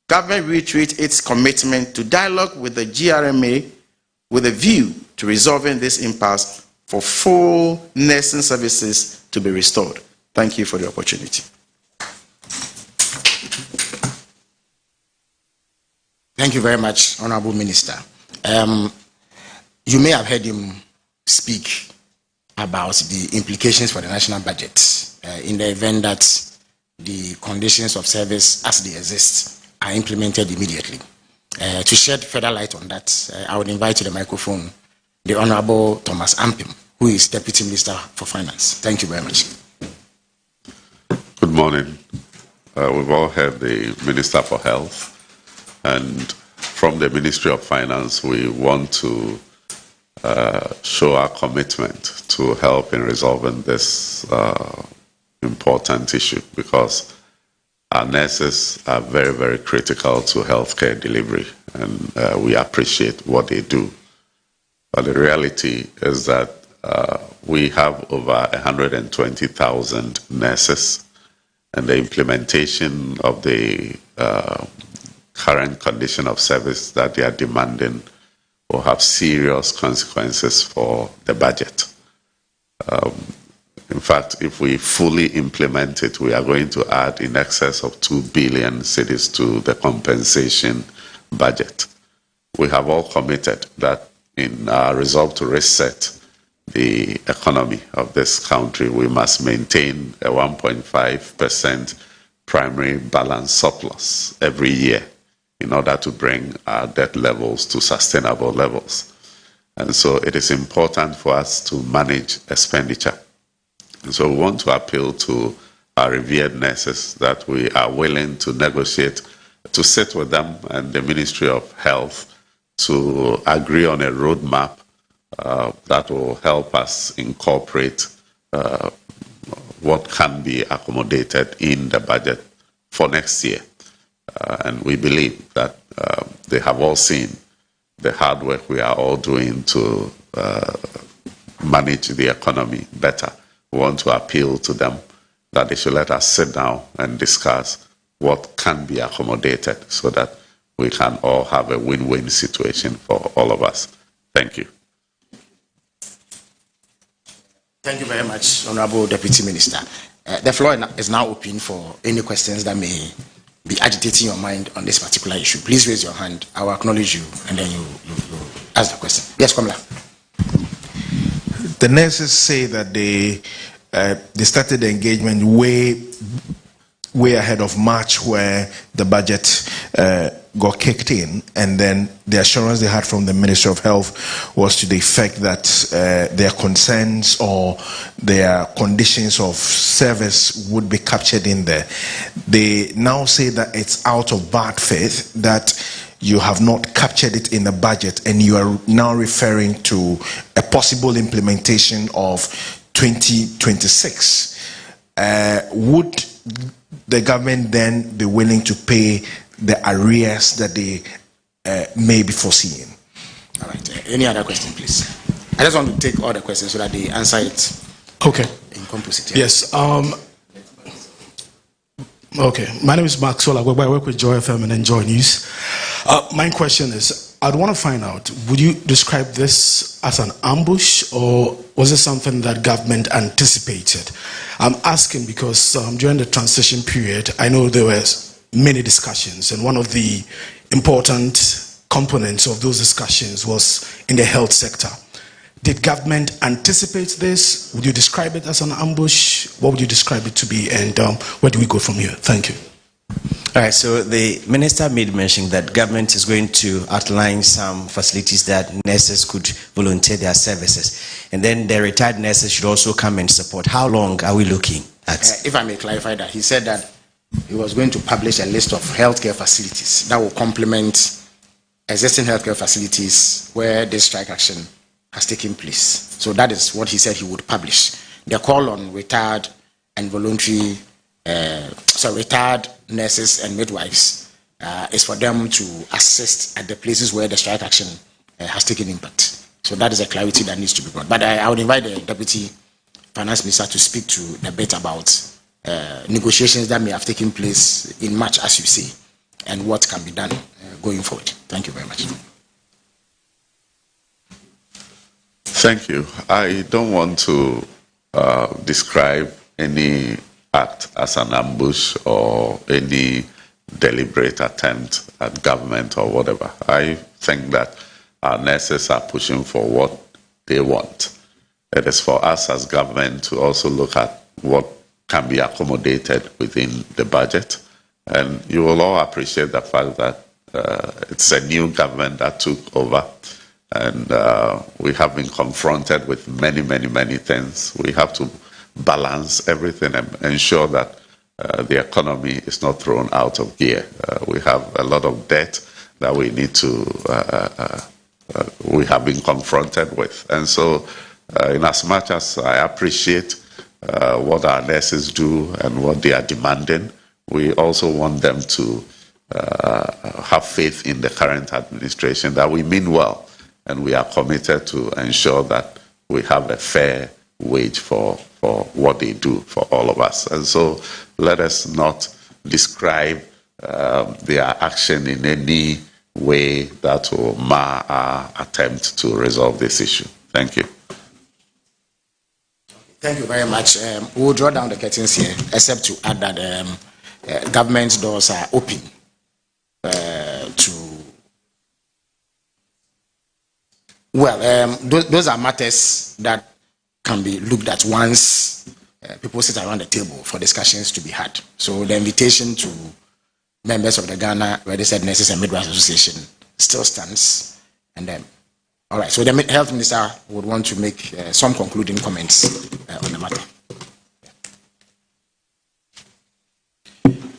government reiterates its commitment to dialogue with the GRMA with a view to resolving this impasse for full nursing services to be restored. Thank you for the opportunity. Thank you very much, Honorable Minister. You may have heard him speak about the implications for the national budget in the event that the conditions of service as they exist are implemented immediately. To shed further light on that, I would invite to the microphone the Honorable Thomas Ampim, who is Deputy Minister for Finance. Thank you very much. Good morning. We've all heard the Minister for Health, and from the Ministry of Finance, we want to show our commitment to help in resolving this important issue, because our nurses are very, very critical to healthcare delivery, and we appreciate what they do. But the reality is that we have over 120,000 nurses, and the implementation of the current condition of service that they are demanding will have serious consequences for the budget. In fact, if we fully implement it, we are going to add in excess of 2 billion cedis to the compensation budget. We have all committed that in our resolve to reset the economy of this country, we must maintain a 1.5% primary balance surplus every year in order to bring our debt levels to sustainable levels. And so it is important for us to manage expenditure. And so we want to appeal to our revered nurses that we are willing to negotiate, to sit with them and the Ministry of Health to agree on a roadmap that will help us incorporate what can be accommodated in the budget for next year. And we believe that they have all seen the hard work we are all doing to manage the economy better. We want to appeal to them that they should let us sit down and discuss what can be accommodated so that we can all have a win-win situation for all of us. Thank you. Thank you very much, Honorable Deputy Minister. The floor is now open for any questions that may be agitating your mind on this particular issue. Please raise your hand. I will acknowledge you, and then you ask the question. Yes, Kamala. The nurses say that they started the engagement way ahead of March, where the budget got kicked in, and then the assurance they had from the Ministry of Health was to the effect that their concerns or their conditions of service would be captured in there. They now say that it's out of bad faith that you have not captured it in the budget, and you are now referring to a possible implementation of 2026. Would the government then be willing to pay the arrears that they may be foreseeing? All right. Any other question, please? I just want to take all the questions so that they answer it. Okay. In composite. Yes. Okay. My name is Maxwell. I work with Joy FM and Enjoy News. My question is, I'd want to find out, would you describe this as an ambush, or was it something that government anticipated? I'm asking because during the transition period, I know there were many discussions, and one of the important components of those discussions was in the health sector. Did government anticipate this? Would you describe it as an ambush? What would you describe it to be, and where do we go from here? Thank you. All right, so the minister made mention that government is going to outline some facilities that nurses could volunteer their services, and then the retired nurses should also come and support. How long are we looking at? If I may clarify that, he said that he was going to publish a list of healthcare facilities that will complement existing healthcare facilities where this strike action has taken place. So that is what he said he would publish. The call on retired and voluntary, retired nurses and midwives is for them to assist at the places where the strike action has taken impact. So that is a clarity that needs to be brought. But I would invite the Deputy Finance Minister to speak to the bit about negotiations that may have taken place in March, as you say, and what can be done going forward. Thank you very much. Thank you. I don't want to describe any act as an ambush or any deliberate attempt at government or whatever. I think that our nurses are pushing for what they want. It is for us as government to also look at what can be accommodated within the budget. And you will all appreciate the fact that it's a new government that took over, and we have been confronted with many, many, many things. We have to balance everything and ensure that the economy is not thrown out of gear. We have a lot of debt that we need to, we have been confronted with. And so, in as much as I appreciate what our nurses do and what they are demanding, we also want them to have faith in the current administration that we mean well, and we are committed to ensure that we have a fair wage for what they do for all of us. And so let us not describe their action in any way that will mar our attempt to resolve this issue. Thank you. Thank you very much. We'll draw down the curtains here, except to add that government doors are open those are matters that can be looked at once people sit around the table for discussions to be had. So the invitation to members of the Ghana Registered Nurses and Midwives Association still stands. And then, all right, so the Health Minister would want to make some concluding comments on the matter.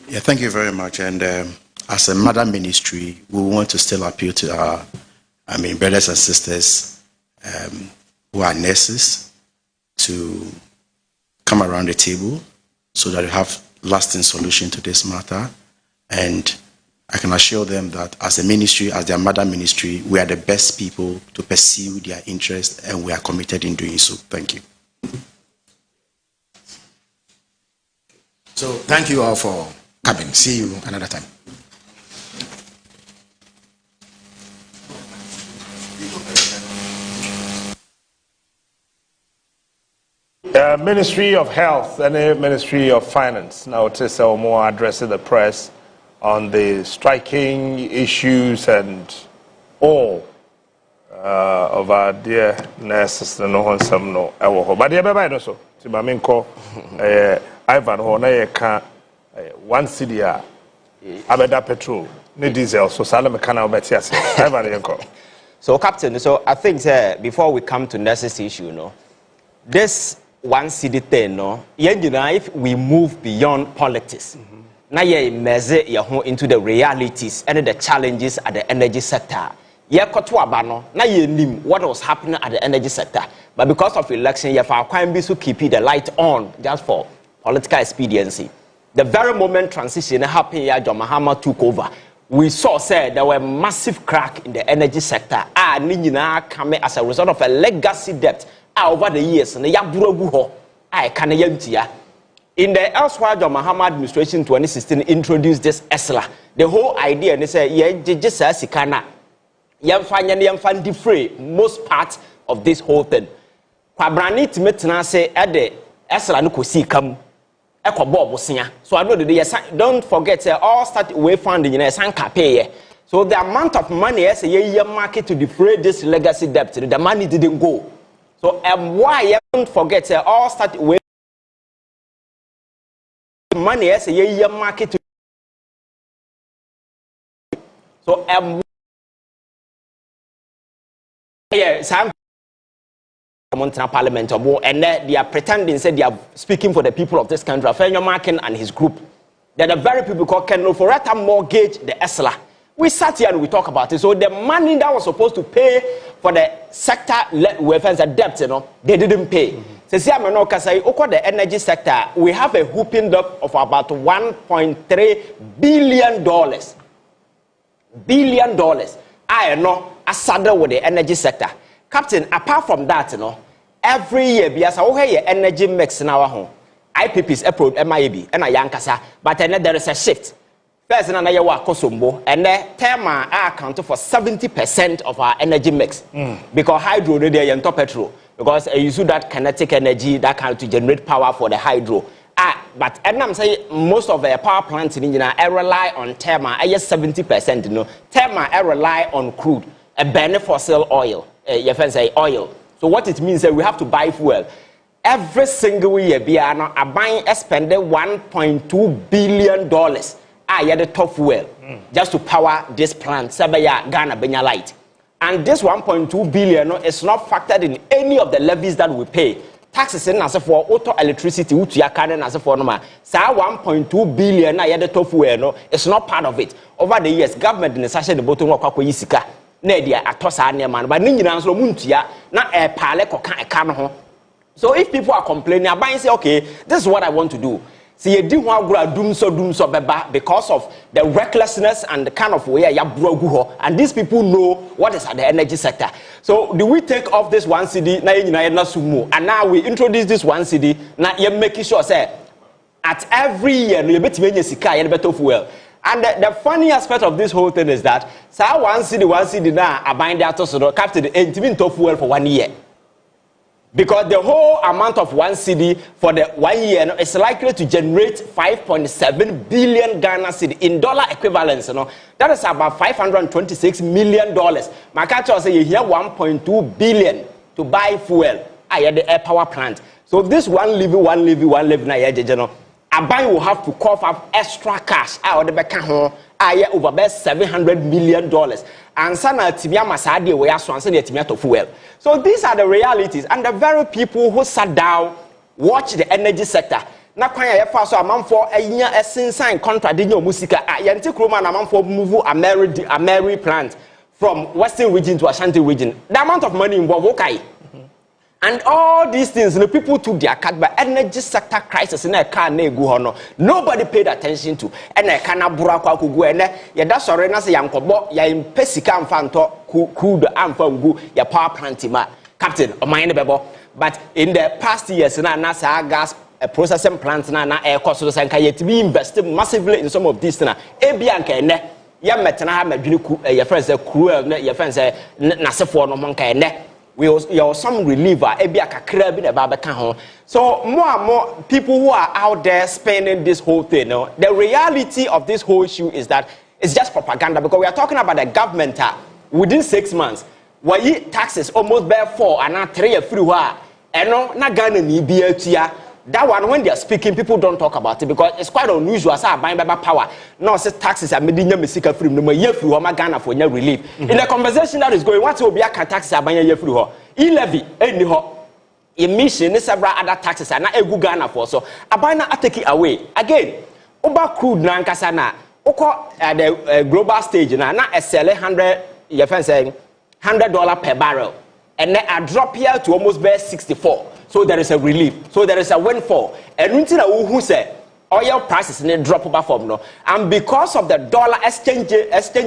Yeah, thank you very much. And as a mother ministry, we want to still appeal to our, brothers and sisters who are nurses to come around the table so that we have lasting solution to this matter. And I can assure them that as a ministry, as their mother ministry, we are the best people to pursue their interest, and we are committed in doing so. Thank you. So thank you all for coming. See you another time. Ministry of Health and the Ministry of Finance now to say more addressing the press on the striking issues and all of our dear nurses. No one some no ewo but dear bye no so ti ma me nko Ivan ho na ye ka 1 cedi a abeda petrol ne diesel so sala me kana obeti ase Ivan ye nko. So Captain, so I think before we come to nurses issue, this 1 cedi thing, if we move beyond politics, now you measure into the realities and the challenges at the energy sector. Now you knew what was happening at the energy sector, but because of election, you have to keep the light on just for political expediency. The very moment transition happened, John Mahama took over. We saw there were massive crack in the energy sector. Coming as a result of a legacy debt over the years. In the elsewhere John Mahama administration 2016 introduced this ESLA. The whole idea, and they say, just as Sikana, Yamfan defray most part of this whole thing. Kwabrani Timetna say at the ESLA no kosi come. So I know that don't forget all start way funding pay. So the amount of money as a year market to defray this legacy debt, the money didn't go. So why don't forget all start way money as a year market to so Parliament and they are pretending say they are speaking for the people of this country. Fenyo Markin and his group, they're the very people called Ken Loforetta mortgage the ESLA. We sat here and we talk about it. So the money that was supposed to pay for the sector welfare debt, they didn't pay. So see, I'm not say the energy sector. We have a whooping debt of about $1.3 billion. I know aside with the energy sector. Captain, apart from that, every year, because our energy mix in our home, IPPs approved MIB and a Yankasa, but then there is a shift. First, and I work Kosombo, and the Tema account for 70% of our energy mix because hydro they are top petrol because you use that kinetic energy that can to generate power for the hydro. but I'm saying most of the power plants in rely on thermal. I guess 70%, you know. Thermal rely on crude, a burn fossil oil. You can say oil. So what it means is that we have to buy fuel. Every single year, we are buying spending $1.2 billion. The top fuel just to power this plant. Sabaya Ghana Benya Light. And this 1.2 billion is not factored in any of the levies that we pay. Taxes in as for auto electricity, which you can as for normal. So 1.2 billion the top fuel is not part of it. Over the years, government in the session the bottom of Kwakwa Nedia atosa man, but Ninja so muntia na a pale koka. So if people are complaining, I say, okay, this is what I want to do. See, you didn't want to doom so beba because of the recklessness and the kind of way you broke. And these people know what is at the energy sector. So do we take off this one CD and now we introduce this one CD? Now you're making sure say at every year you bet me sika you better fuel. And the funny aspect of this whole thing is that so one CD now I bind that to capture the 18 fuel for 1 year. Because the whole amount of one CD for the 1 year is likely to generate 5.7 billion Ghana cedi in dollar equivalents. That is about $526 million. My catcher say you hear 1.2 billion to buy fuel at the air power plant. So this one levy now, a buy will have to cough up extra cash out of the back home. Over $700 million. And sana tibia masadi we are swanson to fuel. So these are the realities, and the very people who sat down watch the energy sector. Na kwanya ye fa so amanfo enya esensan contract de musika yente kroma na amanfo move a Mary plant from western region to Ashanti region. The amount of money involved okay. And all these things, the people took their cut by energy sector crisis in a car nobody paid attention to. And I cannot buraka go and ya sorry na say yankobo ya impesika mfanto crude amfangu ya power plant ma captain o mind bebo. But in the past years na gas processing plants na air cost so sanka yet be invested massively in some of these na ebianka ene ya metena ha madwini ya friends cruel ya friends na sefo no monka ene. We also some reliever, so more and more people who are out there spending this whole thing. The reality of this whole issue is that it's just propaganda, because we are talking about the government within 6 months. Why taxes almost bear 4 and now 3 everywhere. And no, not Ghana ni be that one, when they are speaking, people don't talk about it because it's quite unusual. As I buying by power, no, say taxes are made in your Messica free. No more year free. Ghana for your relief. In the conversation that is going, what will be a taxes are buying year free? E-levy, anyhow, emission, several other taxes are not a good Ghana for. So I buy now, I take it away again. Over crude nankasana, oko at the global stage now, not a sell $100, your friend saying $100 per barrel, and then I drop here to almost bear 64. So there is a relief. So there is a windfall. And who say oil prices in a drop over form no. And because of the dollar exchange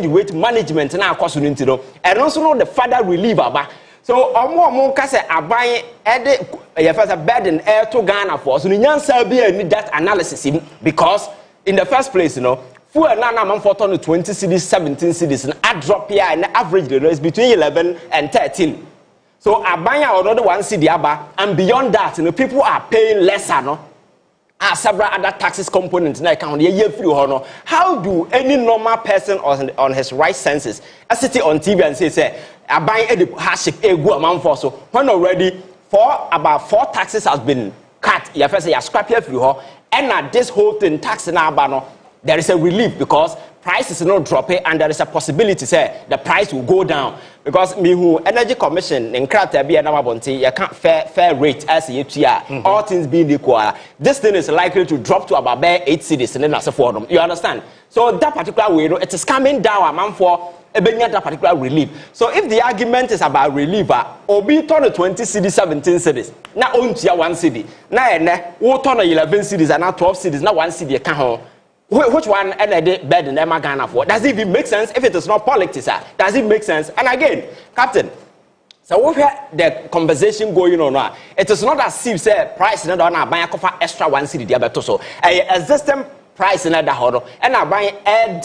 rate management now cost and also know the further relief about. So more say I buy a bed air to Ghana for so need that analysis because in the first place, fuel now for 20 cities, 17 cities, and I drop here and the average is between 11 and 13. So I buy another one CD and beyond that, people are paying lesser, several other taxes components now account year free honor. How do any normal person on his right senses sit on TV and say I buy a hardship a good amount for so when already about 4 taxes has been cut, you first say you scrap here free and at this whole thing tax now there is a relief because prices not dropping and there is a possibility say the price will go down because me who energy commission in Krata be another bonti you can't fair rate as you all things being equal. This thing is likely to drop to about 8 cities and then as a forum. You understand? So that particular way, it is coming down amount for that particular relief. So if the argument is about reliever, or be turn 20 cities, 17 cities, now own 1 city, now we turn 11 cities and now 12 cities, now 1 city can hold. Which one and bed in Ghana for? Does it even make sense if it is not politics? Does it make sense? And again, Captain, so we have the conversation going on now. It is not as if say price in the buy a extra 1 city diabetes so a existing price in the horror and I buy a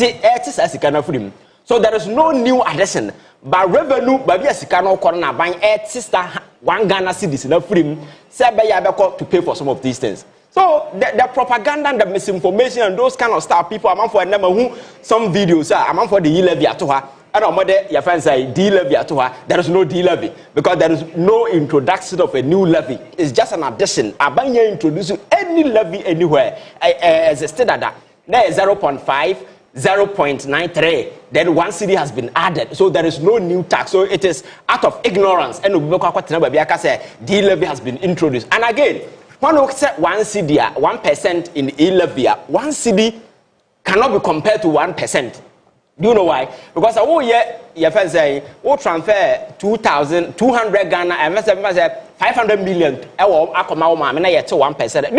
so there is no new addition. But revenue, baby, as you cannot corner buying 1 Ghana cities in a free, say by to pay for some of these things. So the propaganda and the misinformation and those kind of stuff, people I'm for them who some videos I'm for the levy at her. And on mother your friends say D-levy at her. There is no D-levy because there is no introduction of a new levy. It's just an addition. Abanya introduce any levy anywhere as a standard. There is 0.5, 0.93. Then 1 cedi has been added. So there is no new tax. So it is out of ignorance. And D-levy has been introduced. And again, when we say 1 cedi, 1% in E-levy, 1 cedi cannot be compared to 1%. Do you know why? Because your friend say, we transfer 200 Ghana and 500 million. Do you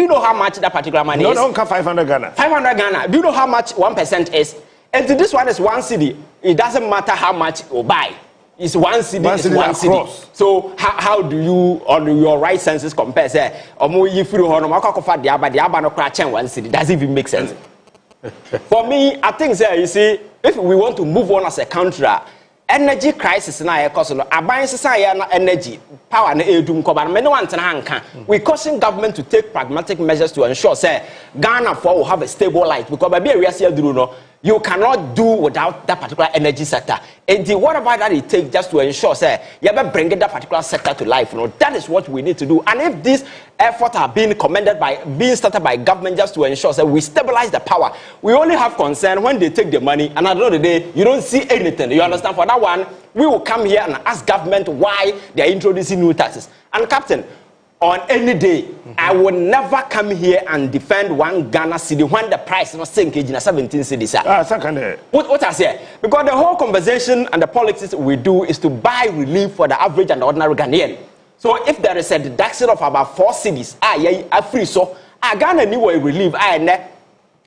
know how much that particular money is? No, 500 Ghana. 500 Ghana. Do you know how much 1% is? And this one is 1 cedi. It doesn't matter how much you buy. It's 1 cedi. It's 1 cedi. So how do you, on your right senses, compare? Say, does it even make sense? For me, I think you see, if we want to move on as a country, energy crisis na cause aban society energy power na edum ko ba me no wan tena hanka. We caution government to take pragmatic measures to ensure say Ghana for will have a stable light because by we see no you cannot do without that particular energy sector. And whatever that it takes just to ensure say you ever bring that particular sector to life, that is what we need to do. And if these efforts are being started by government just to ensure that we stabilize the power, we only have concern when they take the money and at the end of the day you don't see anything. You understand? For that one, we will come here and ask government why they are introducing new taxes. And Captain, on any day, I will never come here and defend 1 Ghana cedi when the price is not sinking in 17 cedis. What I say? Because the whole conversation and the politics we do is to buy relief for the average and the ordinary Ghanaian. So if there is a deduction of about 4 cedis, free so Ghana need a relief.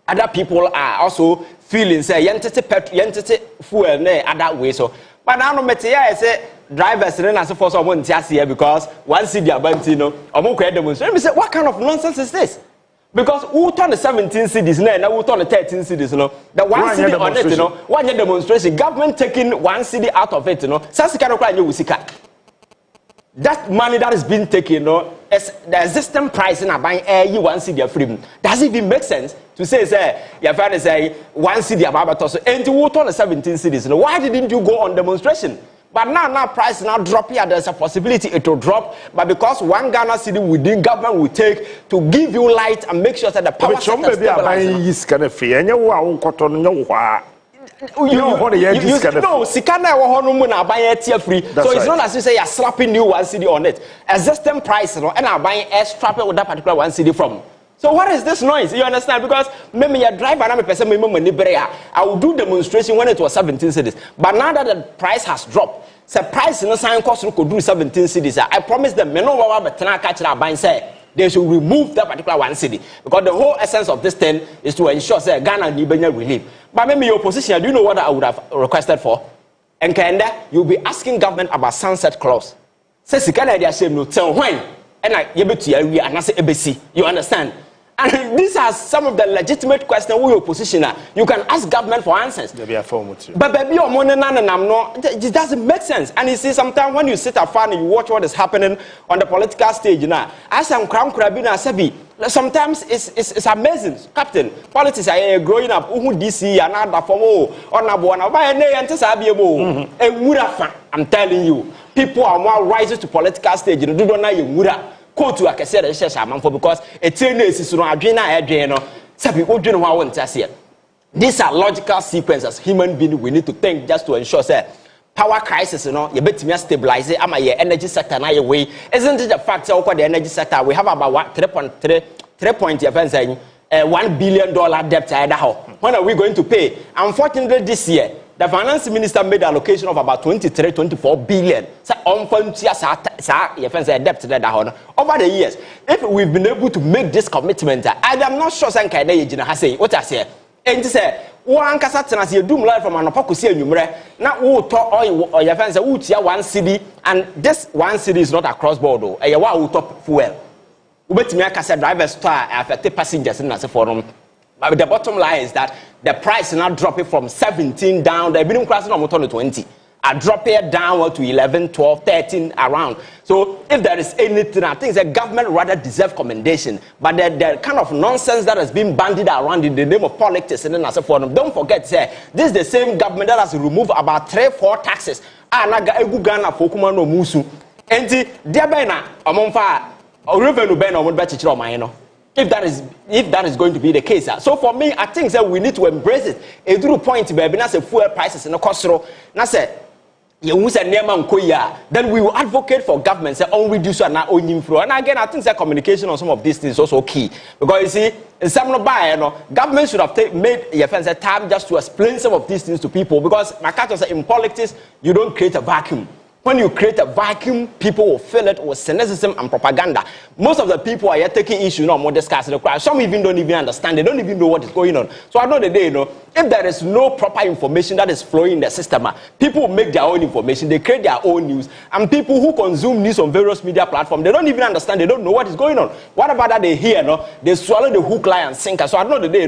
Other people are also feeling say yentity fuel ne other way so. But now no matter I say drivers and as for someone here because 1 cedi abantino or demonstrate. Me say what kind of nonsense is this? Because who turn the 17 cedis now who turn the 13 cedis the 1 cedi on it 1 year demonstration government taking 1 cedi out of it that money that is being taken as the existing price in a buying you 1 cedi free. Does it even make sense to say your friend say 1 cedi about also and who turn the 17 cedis why didn't you go on demonstration? But now price now drop here. There's a possibility it will drop. But because 1 Ghana cedi within government will take to give you light and make sure that the power sector stabilizes. No, Sikana free. So it's not as you say you're slapping new 1 cedi on it. Existing price and I'm buying air strap with that particular 1 cedi from. So what is this noise? You understand? Because maybe your driver and person I will do demonstration when it was 17 cedis. But now that the price has dropped, the price in the sign cost could do 17 cedis. I promise them, they should remove that particular 1 cedi. Because the whole essence of this thing is to ensure that Ghana need relief. But maybe your position, do you know what I would have requested for? And Kenda, you'll be asking government about sunset clause. Says Ghana, they are saying no tell when. And I give it to you and I say ABC. You understand? And these are some of the legitimate questions we opposition are. You can ask government for answers. But baby, your money it doesn't make sense. And you see, sometimes when you sit afar and you watch what is happening on the political stage now, as I'm sometimes it's amazing. Captain, politics are growing up. DC and I'm telling you, people are more rising to political stage. You don't know go to a because these are logical sequences human being we need to think just to ensure that power crisis you bet me stabilize it your energy sector now way isn't it the fact that the energy sector we have about 1 billion debt when are we going to pay? Unfortunately this year the finance minister made an allocation of about 24 billion. Debt over the years. If we've been able to make this commitment, I am not sure what I say. And to say, one casat you do life from an apocalypse number. Now, or your friends, 1 cedi, and this 1 cedi is not across border. A wow top fuel. But me, I can drivers star affected passengers in the forum. But the bottom line is that the price is now dropping from 17 down. They've been crossing on 20. are dropping it downward to 11, 12, 13 around. So if there is anything, I think the government rather deserve commendation. But the kind of nonsense that has been bandied around in the name of politics and then as a forum, don't forget, say, this is the same government that has removed about 3-4 taxes. Anaga egu Ghana for kuma no musu. Enti dia bena omonfa revenue bena omon bechichiro oman. If that is going to be the case. So for me, I think that we need to embrace it. A true point baby na say fuel prices in the cost na say then we will advocate for government say on reduce and not on inflow. And again, I think that communication on some of these things is also key. Because you see, in some government should have made a time just to explain some of these things to people. Because my catch say in politics, you don't create a vacuum. When you create a vacuum, people will fill it with cynicism and propaganda. Most of the people are here taking issue, more discussing the crowd. Some even don't even understand. They don't even know what is going on. So at the end of the day, if there is no proper information that is flowing in the system, people will make their own information. They create their own news. And people who consume news on various media platforms, they don't even understand. They don't know what is going on. What about that they hear? They swallow the hook, line, and sinker. So at the end of the day,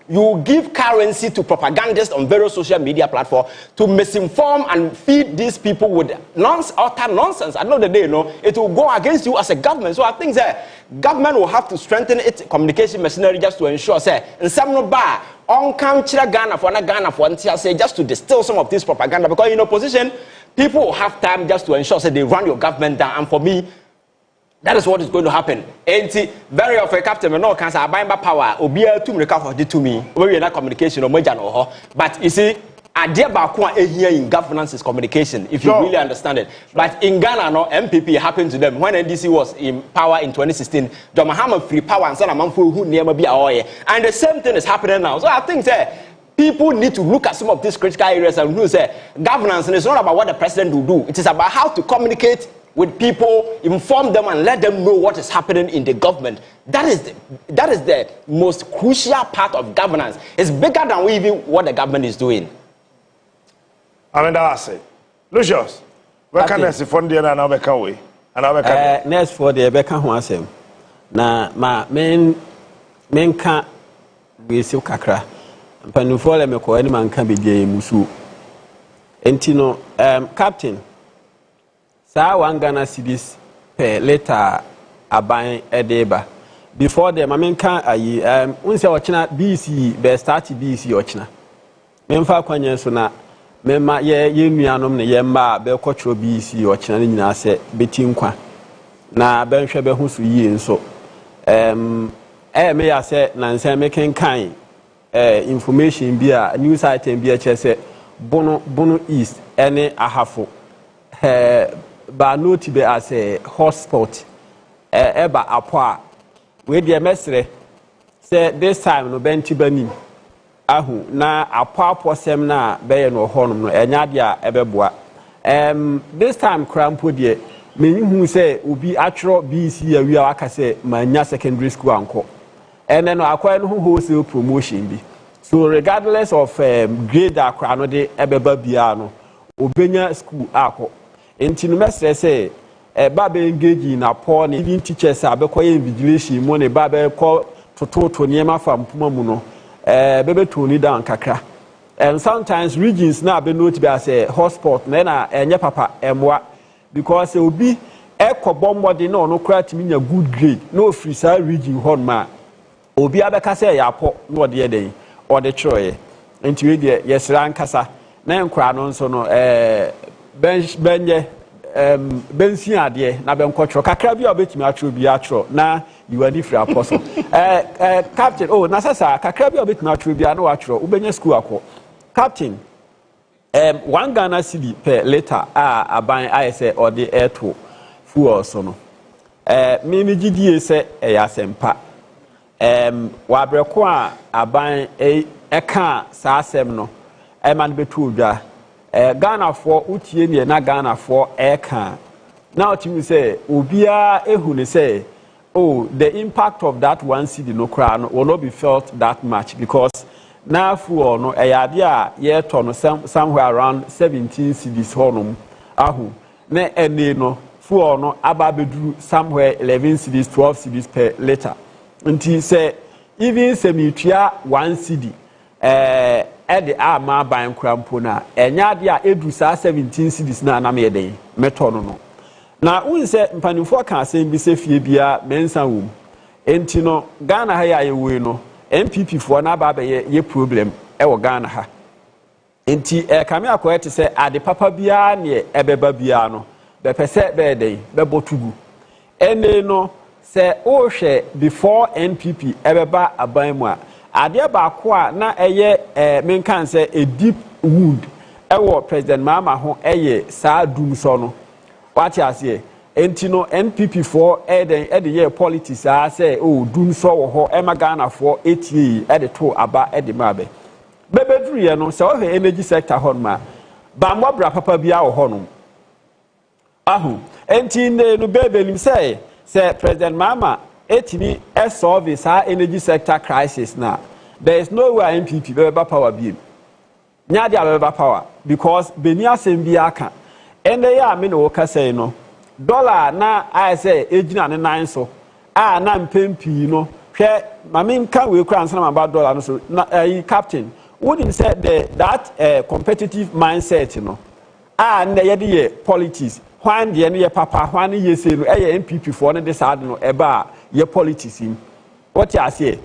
you give currency to propagandists on various social media platforms to misinform and feed these people with utter nonsense. At the end of the day, it will go against you as a government. So I think that government will have to strengthen its communication machinery just to ensure, in some no bar, on country Ghana for just to distill some of this propaganda. Because in opposition, people will have time just to ensure they run your government down. And for me, that is what is going to happen. And very often, Captain, no cancer, I buy my power, or be a to recover to me, or in communication or major or but you see, I dear Bakwa here in governance is communication, if you really understand it. But in Ghana, MPP happened to them when NDC was in power in 2016. John Mahama free power and son of Manfu who never be away. And the same thing is happening now. So I think that people need to look at some of these critical areas and who say governance, and it's not about what the president will do. It is about how to communicate with people, inform them and let them know what is happening in the government. That is the most crucial part of governance. It's bigger than even what the government is doing. I mean, that's it. Lucius, where can I see from the and I can we? And I can next for the Becca Huasem. Na ma men can't be so kakra. Panufole me ko any man can be the musu. Entino, Captain. Sa one Ghana cities per letter aban edeba. Before them, I mean, can I unse ochina BC be start BC ochina. Memfa kwanya so na mema ye nuanom ne ye ma be kwotro BC ochina ni nyina se beti nkwa. Na be hwe be hu so yi nso. Me ya se na nse me kan information bi a news item bi a chese bono east ene ahafo. Ba note be as a hotspot eba apo we dey mesre say this time no benti banim ahu na apo sem na be ye no honum no enya de a ebeboa this time crampo de menhu say obi atro BC awi aka say manya secondary school anko and then akwa no wholesale promotion bi so regardless of grade akra no de ebeba bia no obenya school akọ enti no mesre say baba engage in apọ na even teachers abekoye invigilation mo ne baba ko toto niema fam puma mu no bebe toni down kakra and sometimes regions na be note be as a hotspot na enye papa emwa because obi ekobombo de no kra timi nya good grade no free sa region hon ma obi abeka say ya apọ no de den or the troye enti we de yesra nkasa na nkra no nso no benye bensi ade na benkotro kakra bi obetimi atro bi atro na you are different apostle captain na sasa kakra bi obetimi atro bi na atro ubenya school akọ captain one Ghana cedi per letter aban ayese or the air to fuel so no me gidie se yasempa wa breko a aban eka sa asem no man betu odwa Ghana for utie ne na Ghana for eka now to say obia ehu ne say the impact of that one cedi no kra no will not be felt that much because now for no ayade a ye to no somewhere around 17 cedis honum ahu na ene no for no aba beduru somewhere 11 cedis 12 cedis per liter until say even semitua 1 cedi ɛde ama ban krampo na enya de a edu saa 17 cities na na me den meto no na unse mpanimfo ka asem bi se fie bia mensa wom enti no Ghana ha ya yewe no NPP fo na ba ye problem wo Ghana ha enti kame akoyete se ade papa bia ne ebeba bia no be pese be den be botugu ene no se o hwe before NPP ebeba aban mu a ade ba ko a na eye menkan se a deep wound ewo President Mahama ho eye saa dum so no what you say enti no NPP for ede ye politics a say o dum so wo ho e Ghana for 8 years ede to aba ede mabe bebedru ye no se o he energy sector ho ma ba mbobra papa bia wo ho no ahu enti ne no bebenim say President Mahama etimi solve sa energy sector crisis na there is no way NPP beba power bi nya dia beba power because beni asem bi aka ene ya me no ka say no dollar na I say ejina ne nan so a na mpempi no hwe mame nka we kura ansana about dollar no so na captain wouldn't say that competitive mindset no na ye de politics hwan de ne ye papa hwan ye say no NPP for ne de sad no eba ye politics him what you say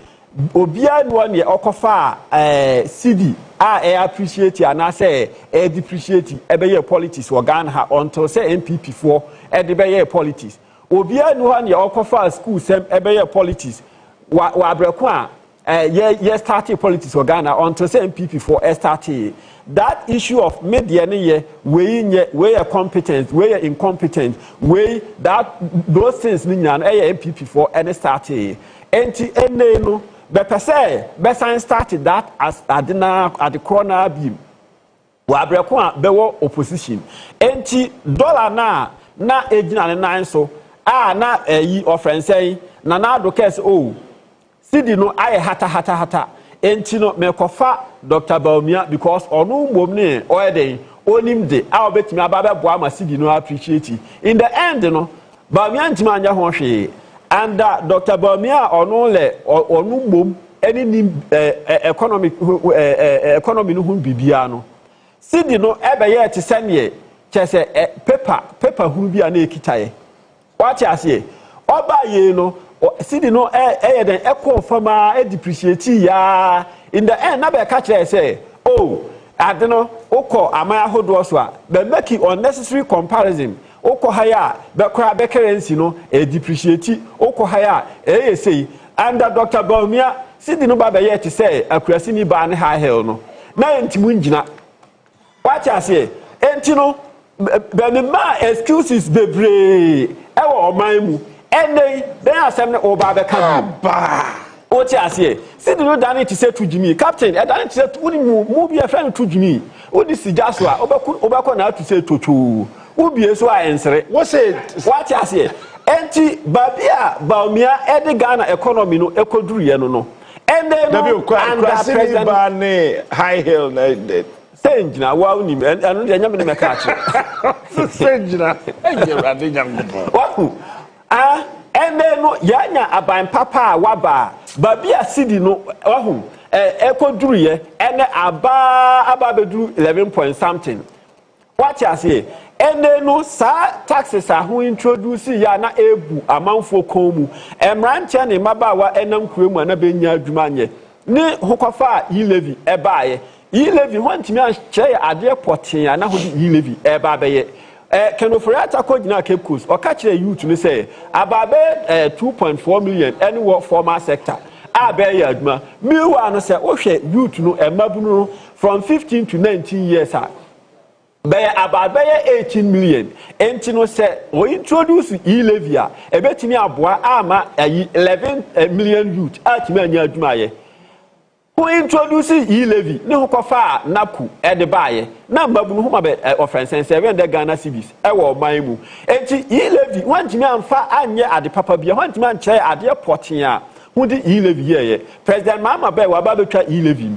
obia no ne okofa CD appreciate and say depreciate ebe ye politics or Ghana ha until say NPP for de be ye politics obia no ne okofa school sem ebe ye politics wa abreko a ye started politics or Ghana until say NPP for started that issue of media ne ye we competent we incompetent we that those things ni nya NPP for any started enti ene no be pese be sign started that as adina at the corner beam wa abreko a be wo opposition enti dollar na ejina ne nan so na yi ofrensey na do case o sidi no aye hata enti no mekofa Dr. Baumia because onu mom ne oyeden onim de a obetimi aba bo ama sidi no appreciate in the end no Baumia ntima anya ho hwe and Dr. Baumia onu mom any economy no hu bibia no sidi no ebeye te sene chese paper hu bia na ekitaye what you say oba ye no sidi no den fama depreciate ya in the end na be ka kire say ade no ukọ amaya hodo so a be make unnecessary comparison ukọ haya be kra be currency no depreciate ukọ haya say under Dr. Baumia sidi no ba be ye te say akurasi ni ba ne high hill no na entimu ngina what you say enti no be me ma excuses bebre ewo oman mu ene den asem ne oba be ka ba o ti ase sidi no dane ti say tujimi captain e dane ti say woni mu bi e friend tujimi o di sija so a obako na to say tocho wo bi so a ensere wo say what ti ase enti babia Baumia e de Ghana economy no ekoduru ye no ene no and president ba ne high hill na Senjina wa unim anu de nyame ne meka achi senjina enye rade nyangopo wahu ene no yanya aban papa waba babia sidi no wahu ekoduru ye ene aba beduru 11 point something what you say ene no sa taxes ahu introduce ya na ebu amanfo komu emranche ne mabawa enam kuremu na benya adwuma nye ni hokofa yi levy ebaaye yi levy hontimi a kye ade potin ya na hodi yi levy eba beye kenoforiata ko gina Cape Coast o ka kire youth ni say ababe 2.4 million any formal sector abe ya adwuma miwa no say o hwe youth no emabunu from 15 to 19 years about 18 million enti no say o introduce e-levy a ebetimi aboa ama 11 million youth atimi anya adwuma ye who introduce e-levy ne hokofa naku ede baaye na mbabunu homa be offense 7 Ghana cedis ewo man mu enti e-levy wantimi amfa anye ade papa bia wantimi anche ade potin a hudi e-levy ye President Mahama be wa ba betwa e-levy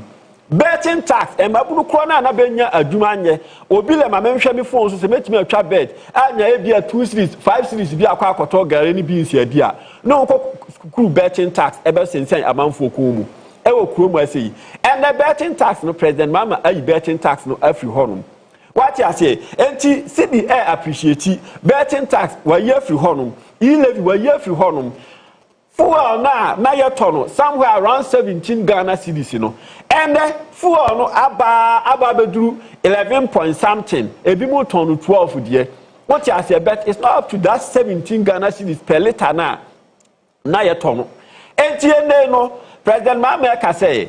betting tax mbabunu krona na benya adwuma anye obi le mamehwe mi phone so se metimi atwa bet anya e bia 2 series 5 series bia akwa akoto gare ni bi nsi adi a no ko kuru betting tax ebe sensen amanfo ko mu ewo kurom ase and the betting tax no president mama ayi betting tax no afri honum what you say enti city air appreciate betting tax wa ye afri honum e-levy wa ye afri honum fuel na ye tono somewhere around 17 Ghana cedis no and fuel no aba beduru 11 point something ebi mo ton 12 die what you say bet it's not up to that 17 Ghana cedis per liter na ye tono enti ene no president Mameka say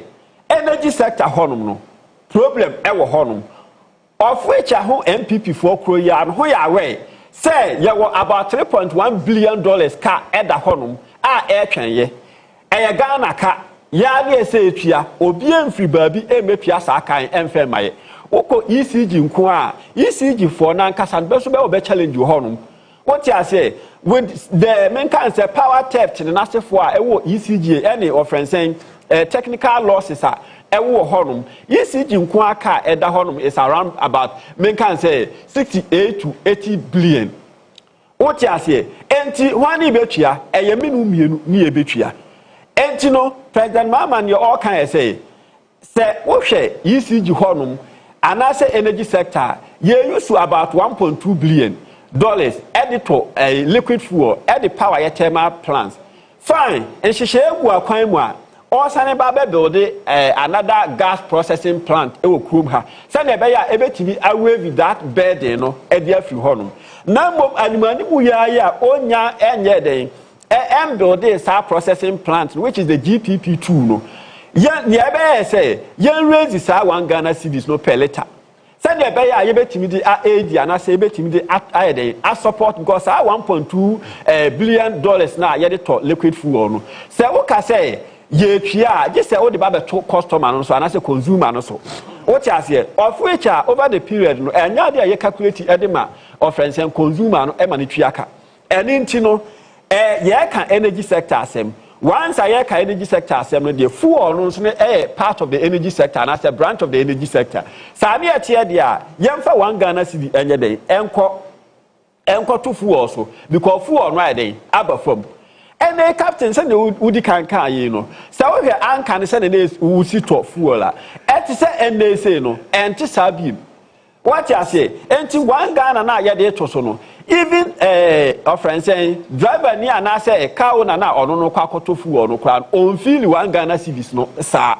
energy sector honum no problem e wo honum of which ho NPP for kroya ho ya we say ye wo about 3.1 billion dollars ka eda honum a etwenye eye Ghana ka ya na ese etua obi emfiri baabi emepia sa kan emfe maye woko ECG nko a ECG for na nkasa beso be obe challenge honum what you say with the main can say power theft in the national for ECG any offense saying technical losses are ewo honum ECG nko aka eda honum is around about main can say 68 to 80 billion. What you say enti wani betua eye minu mienu ni ebetua enti no president mama ni all can say wo hwe ECG honum and say energy sector ye use about 1.2 billion dollars editor liquid fuel edit power your thermal plants fine and she egu akwan mu a or sane ba be build another gas processing plant e wo krom ha sane be ya ebetimi awave that burden no e dia free honum na mom animani mu ya onya enye den build this processing plant which is the GPP2 no ya ne be say ya raise sa 1 Ghana cedis no per liter send the bear you betimi di aid and I say betimi di I support because 1.2 billion dollars na ye to liquid fuel no say wo ka say ye twia just say all the ba to customer no so and I say consumer no so what you say of which over the period no enya dey ye calculate edema of friends and consumer no e ma ne twia ka enti no ye kan energy sector asem once I hear energy sector assembly, the fuel no part of the energy sector and as a branch of the energy sector. Sami atia dia, yemfa 1 Ghana cedi enye dey, enko to fuel also because fuel no dey aba from. And the captain said the udi kan you know. So we anka say na wusi to fuel la. Et say ene say no, enti sabi. What you say? Enti 1 Ghana na ye dey to so no. Even a friend saying driver ni ana say a car na ono no kwakoto fuel no kran on feel 1 Ghana cedis no sa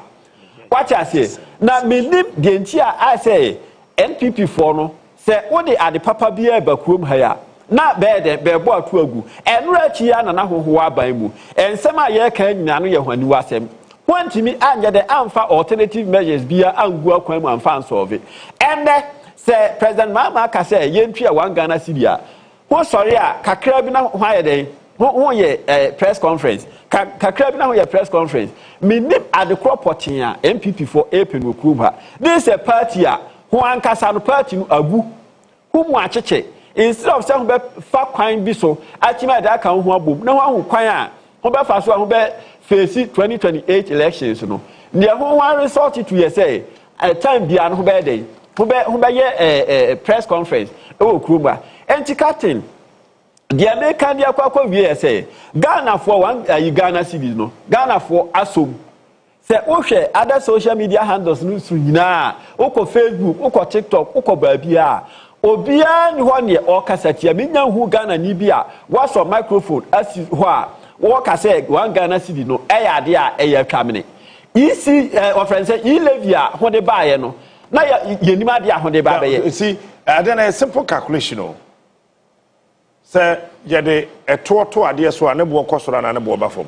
what you say na me nim de ntia I say NPP for no say wo de ade papa bia ba kuom ha ya na be de be bo atu agu enura chi ya na hoho aban mu ensem a ye kan nyina no ye hwani wasem wantimi anya de amfa alternative measures bia angu akwan mu amfa solve and say president mama ka say yentwa 1 Ghana cedi who sorry kakra bi na hwa dey who ye press conference kakra bi na hwa press conference me nim adekro potin a MPP for April no kuba this a party a who ankasa no party no agu who mu acheche instead of say who be fa kwan bi so achima da kan ho abom na ho kwan a who be fa so who be face 2028 elections no ne ho one result to you say time bia no who be dey who be ye press conference e wo kuba enti captain the American dia kwakwa wie say Ghana for 1 Ghana cedis no Ghana for asom say wo hwe other social media handles no so nyina uko Facebook uko TikTok uko baabia obia ni ho ne o kasatia menya hu Ghana ni bia waso microphone asi ho a wo ka say 1 Ghana cedis no ade a twamene isi of friends say e-levy a ho de baaye no na ye nima de a ho de baaye see then a simple calculation no say yede etoto ade so ne bo kosoro na ne bo ba fom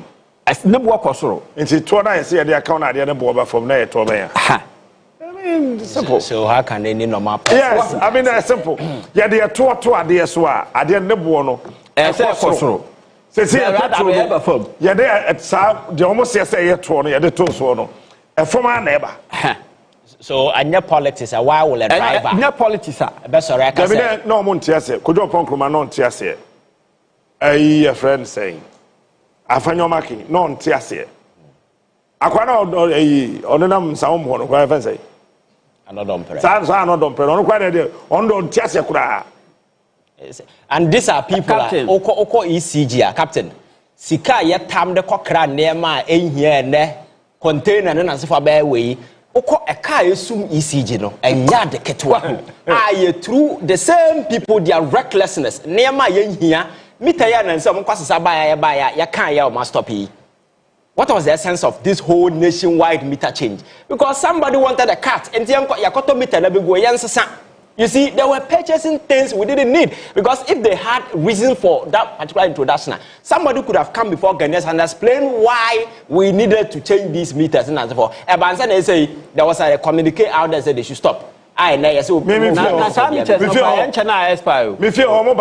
ne bo kosoro nti to na say yede account ade ne bo ba fom na yeto ba ya I mean simple so how can any normal person yes I mean it's simple yede etoto ade so ade ne bo no kosoro say petrol fom yede sa de almost say yeto no yede to so no e fom na eba so anya politics why will a driver anya politics be sorry I can say no mo ntiase kojo ponkroma no ntiase a friend saying afanyomaki no ntiase akwana onenam sawom ho no kwa friend say anodompere sa anodompere no kwa de ondo ntiase kura and these are people oko ECG captain sika ye tam de kokra nema ehia ne container no na se for buy we oko e car esum ECG no enya de ketwa aye through the same people their recklessness nema yenhia meter ya na nse mo kwasesa ba ya kan ya o ma stop yi. What was the essence of this whole nationwide meter change? Because somebody wanted a cat and yakoto meter na be go yansesa. You see, they were purchasing things we didn't need. Because if they had reason for that particular introduction, somebody could have come before Ghanaians and explained why we needed to change these meters and so forth. But they say there was a communique out there that they should stop. I know. So me feel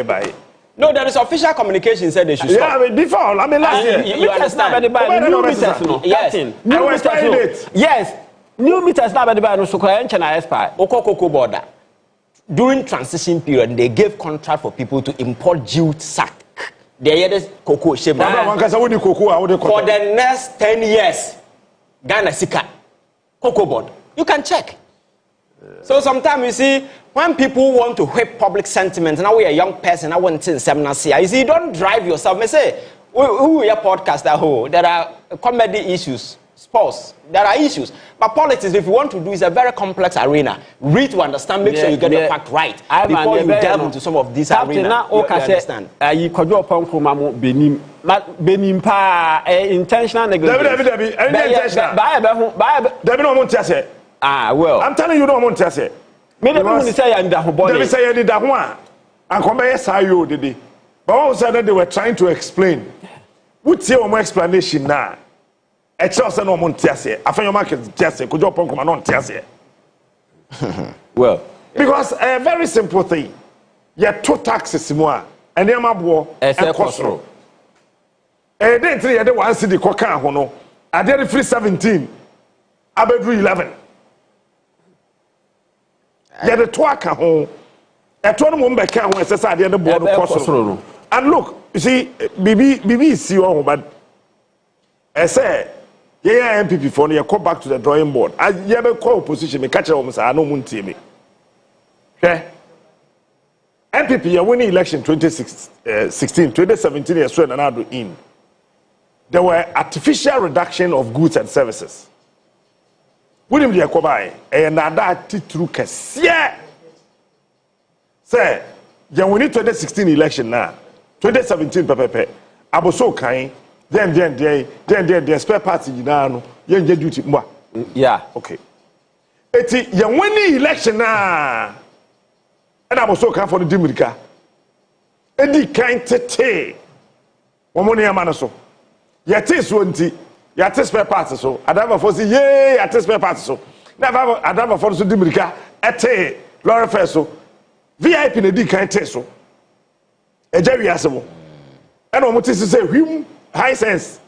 buy. No, there is official communication said they should stop. Yeah, before, I mean, last year. You understand? New meters, no? Yes. New meters, yes. New meters now, but no so China expire. Cocoa border. During transition period, they gave contract for people to import jute sack. They had this cocoa shape. For the next 10 years, Ghana Sika cocoa board. You can check. So sometimes you see, when people want to whip public sentiment, now we are a young person, I want to seminar see. You see, you don't drive yourself. I say, who are podcaster? There are comedy issues, sports. There are issues. But politics, if you want to do, is a very complex arena. Read to understand, make sure you get the fact right before you delve into some of these arenas. You understand? You could do a punk benim pa intentional negligence. Well, I'm telling you, no one tells it. Me the say I'm the body. They say you that one. And come here, say you did. But all of a sudden they were trying to explain. What's your more explanation now? It's also no one tells it. I find your market tells it. Could you punk on tells it? Well, because a very simple thing. You two taxes more, and then my boy and cost. And then three, the one city coca hono. I did free 17. I bedroom 11. Yeah, the twaka home. A tournament back home, as I said, the board of and look, you see, BB is you, but I say, yeah, NPP for you, come back to the drawing board. I never call position, me catch almost, I know Munti me. Okay? NPP, you winning election 2016, 2017, years and another in. There were artificial reduction of goods and services. William Yakobai, and that titru kesiye. Say, you need 2016 election now. 2017 pepepe. Aboso kain. Then spare party now. Yen duty mwa. Yeah. Okay. Eti you winning election now. And aboso kain for the Dimirika. Edi kain tete. Womoni amanaso. Yete so Yate spare parts so. Adama for say yay, yate spare parts so. Never Adama for so Dimirika ete Laura Feso. VIP ne di kan te so. Eja wi asemo. And o moti say hwim high sense.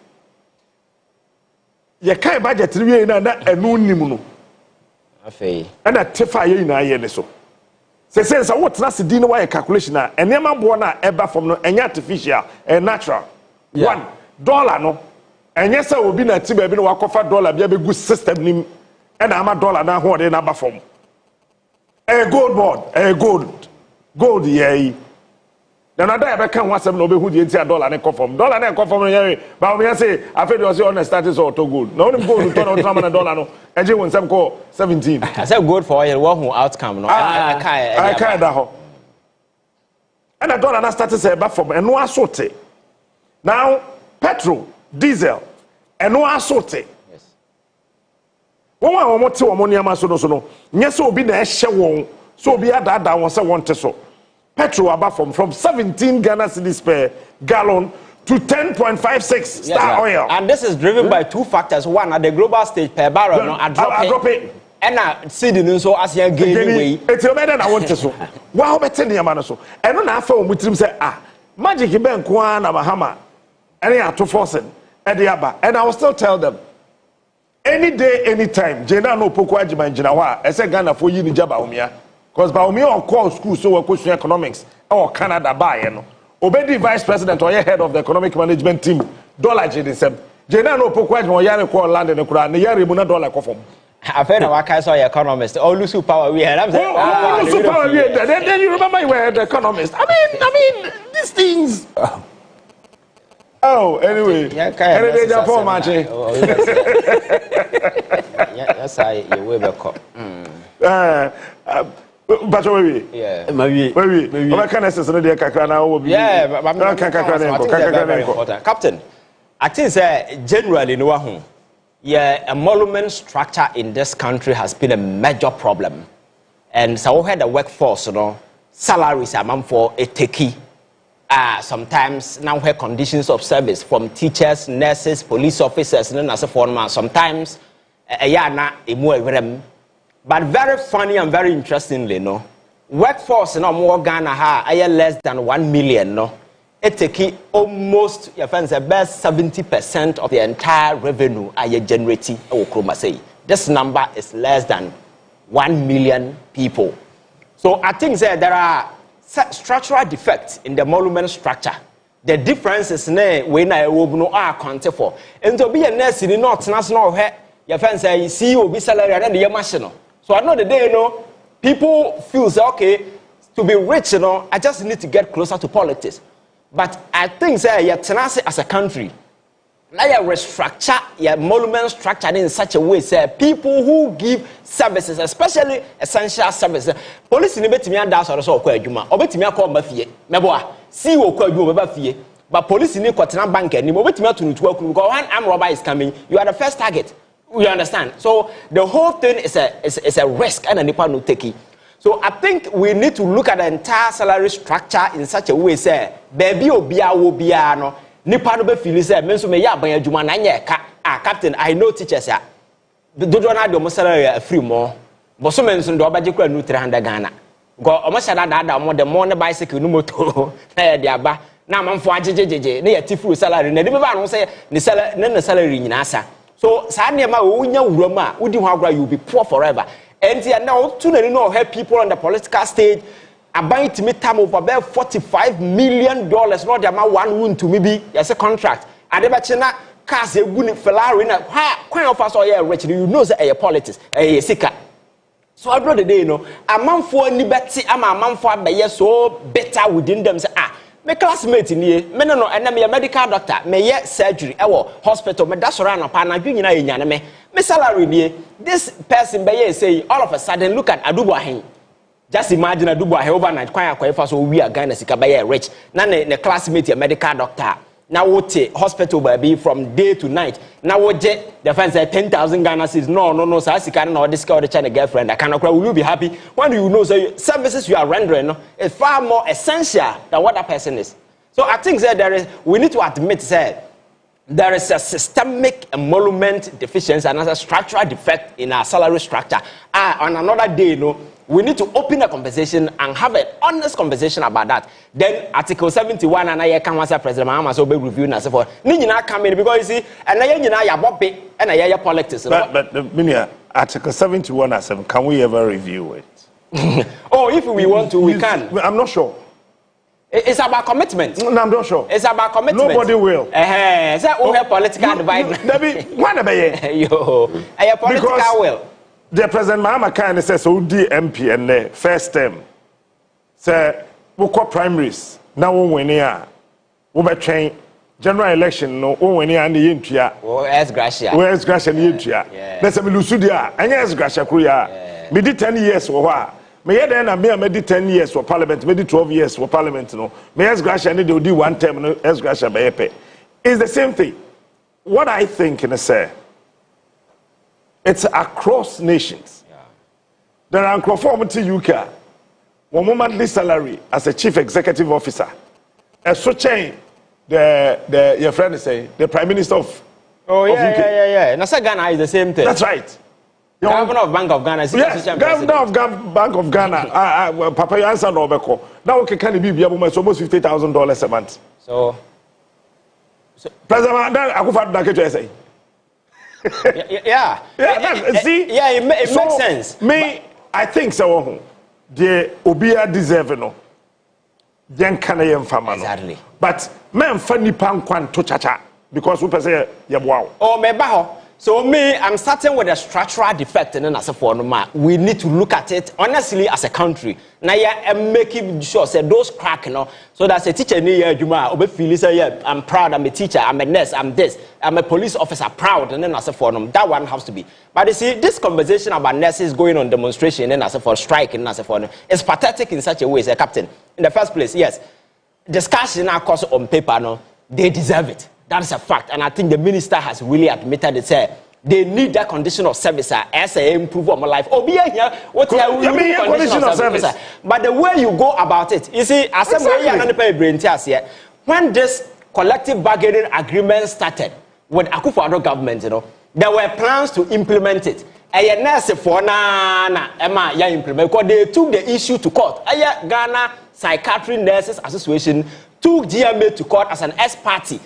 Ye kai budget wi na enu nim no. Afei. And that tefa ye na ye ne so. Say what na se di no why calculation na enema bo na eba from no enya artificial and natural. Yeah. $1 no. And yes, I will be na tibe bi no wakofa dollar bia be good system nim and ama dollar na ho de na ba from. Gold board, gold yeah. Then I die back can once no be who the $dollar na come from. Dollar na come from yeah. But we say I feel you say on the status or to gold. No gold turn out $1 no. E je won some call 17. I say gold for oil one who outcome no. I can't that ho. And the dollar na started say back from and no asote. Now petrol, diesel, and no asote. Yes. One more te wo money ama so no. Nya so obi na ehye won. So obi ada won say won te so. Petrol above from 17 Ghana cedis per gallon to 10.56 star oil. And this is driven by two factors. One, at the global stage per barrel, no, I drop it. And I see the news so as you gain away. It's your better than I want to so. Wow, better than Yamano so. And when I found with him say, magic ben kwan na Bahama. And they are to force it. And I will still tell them, any day, anytime, Jena no pokwa jima jinawa. I say Ghana for you ni jaba umia. Because Baumia on call school so we question economics or Canada buy no. Obedi vice president or head of the economic management team dollar JD7. Jena no pokwa jima yare call land in the Quran. Ne yare muna dollar kofom. I've heard of Waka saw economist. All lose power we had. I'm saying, lose power we had. Then you remember you were the economist. I mean these things. Oh, anyway. Anyway, Japan match. Yes, I will be caught. But maybe. Yeah. Maybe. What can I say? So they can now. Yeah, but Captain, I think generally, no, yeah, emolument structure in this country has been a major problem, and so we had the workforce, you know, salaries are for a techie. Sometimes now we have conditions of service from teachers, nurses, police officers, and as a foreman. Sometimes, but very funny and very interestingly, no, workforce no more Ghana ha less than 1 million, no. It take almost your friends the best 70% of the entire revenue I generating. This number is less than 1 million people. So I think that there are structural defects in the emolument structure. The differences when I will are accounted for. And to be a nurse in the North National, your friends say, see you be salary and the machine. So I know the day, you know, people feel okay, to be rich, you know, I just need to get closer to politics. But I think that you're tenacity as a country. Now you restructure your emolument structure in such a way, say people who give services, especially essential services. Police in the betimi da so so kwa adwuma. Obetimi akọ mafie. Meboa. See wo kwa adwuma beba fie. But police in the kwatena bank ani. Obetimi atunutu akuru because one armed robber is coming. You are the first target. You understand? So the whole thing is a risk and a nipa no take. So I think we need to look at the entire salary structure in such a way, say, baby obia wo bia no, nipa no be feel say, me so me ya ban adwuma na nya ka. Captain, I know teachers ya. Dodo na de mo salary free more. But so men so do obaje kura no 300 Ghana. Go o mo shada da mo de mo ne bicycle no moto na ya de aba. Na manfo ajejejeje na ya tifu salary na de be ba no say ne salary nyina sa. So, Sanema, Wurama, Udi Hagra, you'll be poor forever. And now, too many know help people on the political stage. are buying to meet time over about $45 million, not the amount one wound to maybe as a contract. And the China cars a winning Ferrari, quite of us are rich, you know, a politics, a seeker. So I brought the day, you know, a man for liberty, I'm a man for a so better within them. Say, my classmate in here, me no, and I'm a medical doctor, me yet surgery, hospital, me that's around upon a junior in Yaname. Me salary here, this person by say all of a sudden look at Adubahin. Just imagine Adubahin overnight, quite fast, so we are going to see Kabaya rich. None the classmate, a medical doctor. Now what hospital baby from day to night. Now what the fans say 10,000 Ghana says no, so I can not discover the China girlfriend. I cannot cry. Will you be happy when you know so services you are rendering is far more essential than what that person is. So I think that we need to admit that there is a systemic emolument deficiency and a structural defect in our salary structure. On another day, you know, we need to open a conversation and have an honest conversation about that. Then Article 71 and I can answer President Mahama so be reviewed and so forth. Nina come in because you see, and I ya bobby and I ya politics. But Minia, Article 71 as can we ever review it? Oh, if we want to, we can. I'm not sure. It's about commitment. No, I'm not sure. It's about commitment. Nobody will. Is that all political divide? Yo, a political will. The President Mahama kind says, so MP and the first term. Say, we call primaries. Now we win here. We be train general election. No, we win here and the entry. Where's Gracia? Where's Gracia? The entry. Let's say we lose there. And yes, Gracia Kuya. Me did 10 years for what? Me then I did 10 years for Parliament. Me did 12 years for Parliament. No, me yes, Gracia need to do one term. No, yes, Gracia by It's the same thing. What I think in a say. It's across nations. Yeah. There are conformity UK. One monthly salary as a chief executive officer. And so change your friend is saying the Prime Minister of UK. Yeah. Nasa Ghana is the same thing. That's right. Governor of Bank of Ghana. Governor of Bank of Ghana. Papa, you answer Robeko. Now we can be almost $50,000 a month. So President, I go for the say. Yeah. See? Yeah, it makes sense. Me, I think so. The Obia deserve no. Then can I Exactly. But men funny pan kwan to chacha because we say yeah wow. Oh, me baho. So me, I'm starting with a structural defect and then as a form, we need to look at it honestly as a country. Now I'm making sure say those crack, you know, so that's a teacher near Juma, or feel say, yeah, I'm proud, I'm a teacher, I'm a nurse, I'm this, I'm a police officer, proud, and then as a form, that one has to be. But you see, this conversation about nurses going on demonstration and as a for strike and as a form is pathetic in such a way, say, Captain. In the first place, yes, discussion of course on paper, no, they deserve it. That's a fact, and I think the minister has really admitted it. Say they need that condition of service as a improve on my life. Oh, be here. What condition of service? But the way you go about it, you see, as when this collective bargaining agreement started with Akufo-Addo government, you know, there were plans to implement it. Because they took the issue to court. Ghana Psychiatry Nurses Association took GRNMA to court as an ex-party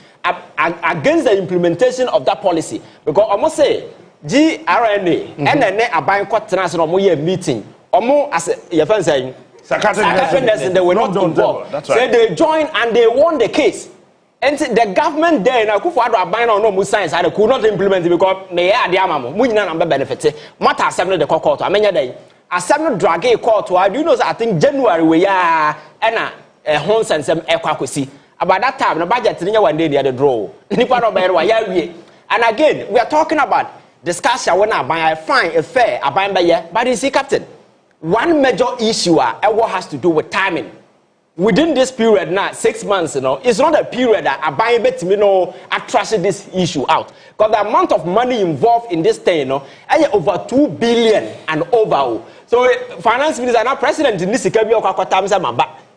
against the implementation of that policy. Because almost say GRNMA and then a buying court meeting. Almost as your friend saying, psychiatry nurses they were not involved. That's right. So they joined and they won the case. And the government there in Akufo-Addo buying on no science I could not implement it because may add the amamo. Mujina number benefit. Matter assembly the court. I mean day. Assembly drag a court. Do you know I think January we are and a home sense ekwakwesi. About that time, the budget is one day the other draw. And again, we are talking about discussion when I buy a fine, a fair, a buy by year. But you see, Captain, one major issue what has to do with timing. Within this period now, 6 months, you know, it's not a period that I buy bet me no I trust this issue out. Because the amount of money involved in this thing, you know, over 2 billion and over. So finance minister and president in this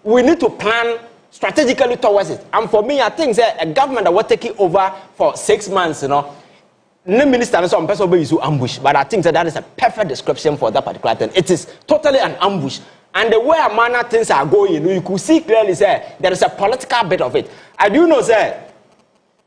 we need to plan strategically towards it. And for me, I think that a government that will take it over for 6 months, you know, no minister and some person will use ambush. But I think that is a perfect description for that particular thing. It is totally an ambush. And the way a manner things are going, you could see clearly say there is a political bit of it. I do know say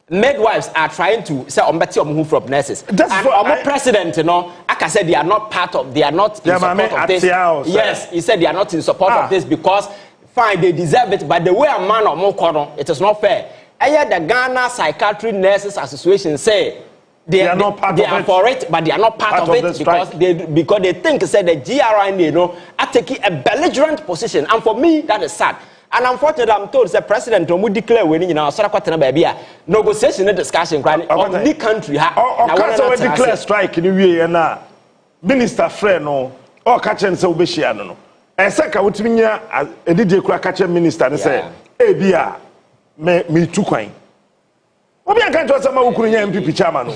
midwives are trying to say on better move from nurses. And our president, you know, like I said, they are not part of, they are not in support of this. Yes, he said they are not in support of this because fine, they deserve it, but the way a man or more it is not fair. The Ghana Psychiatry Nurses Association say they are not part of it. They are for it, but they are not part of it because they think say the GRNMA, you know, are taking a belligerent position, and for me that is sad. And unfortunately, I'm told the president will declare winning in our negotiation and discussion of the country. Or declare strike in the and minister friend or catch and so be no. And second, what mean a DJ catch minister and say, hey, Bia, me too quain. What be a country of some NPP chairman?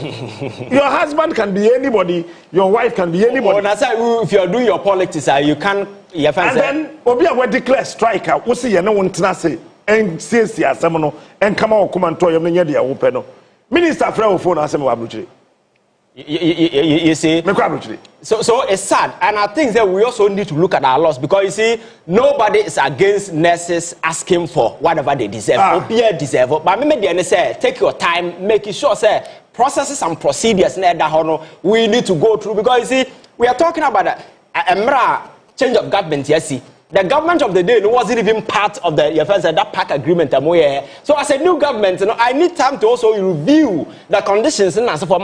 Your husband can be anybody, your wife can be anybody. If you're doing your politics, you can. And then, Obia will declare strike. We'll see, no one to say, and says, yes, someone, and come out, come and toy your media open. Minister Freo phone, I say, you see, so it's sad, and I think that we also need to look at our laws because you see, nobody is against nurses asking for whatever they deserve. Obia deserve, but maybe say take your time, making sure say processes and procedures we need to go through because you see, we are talking about a change of government. Yes, see. The government of the day wasn't even part of the that PAC agreement. So as a new government, you know, I need time to also review the conditions and for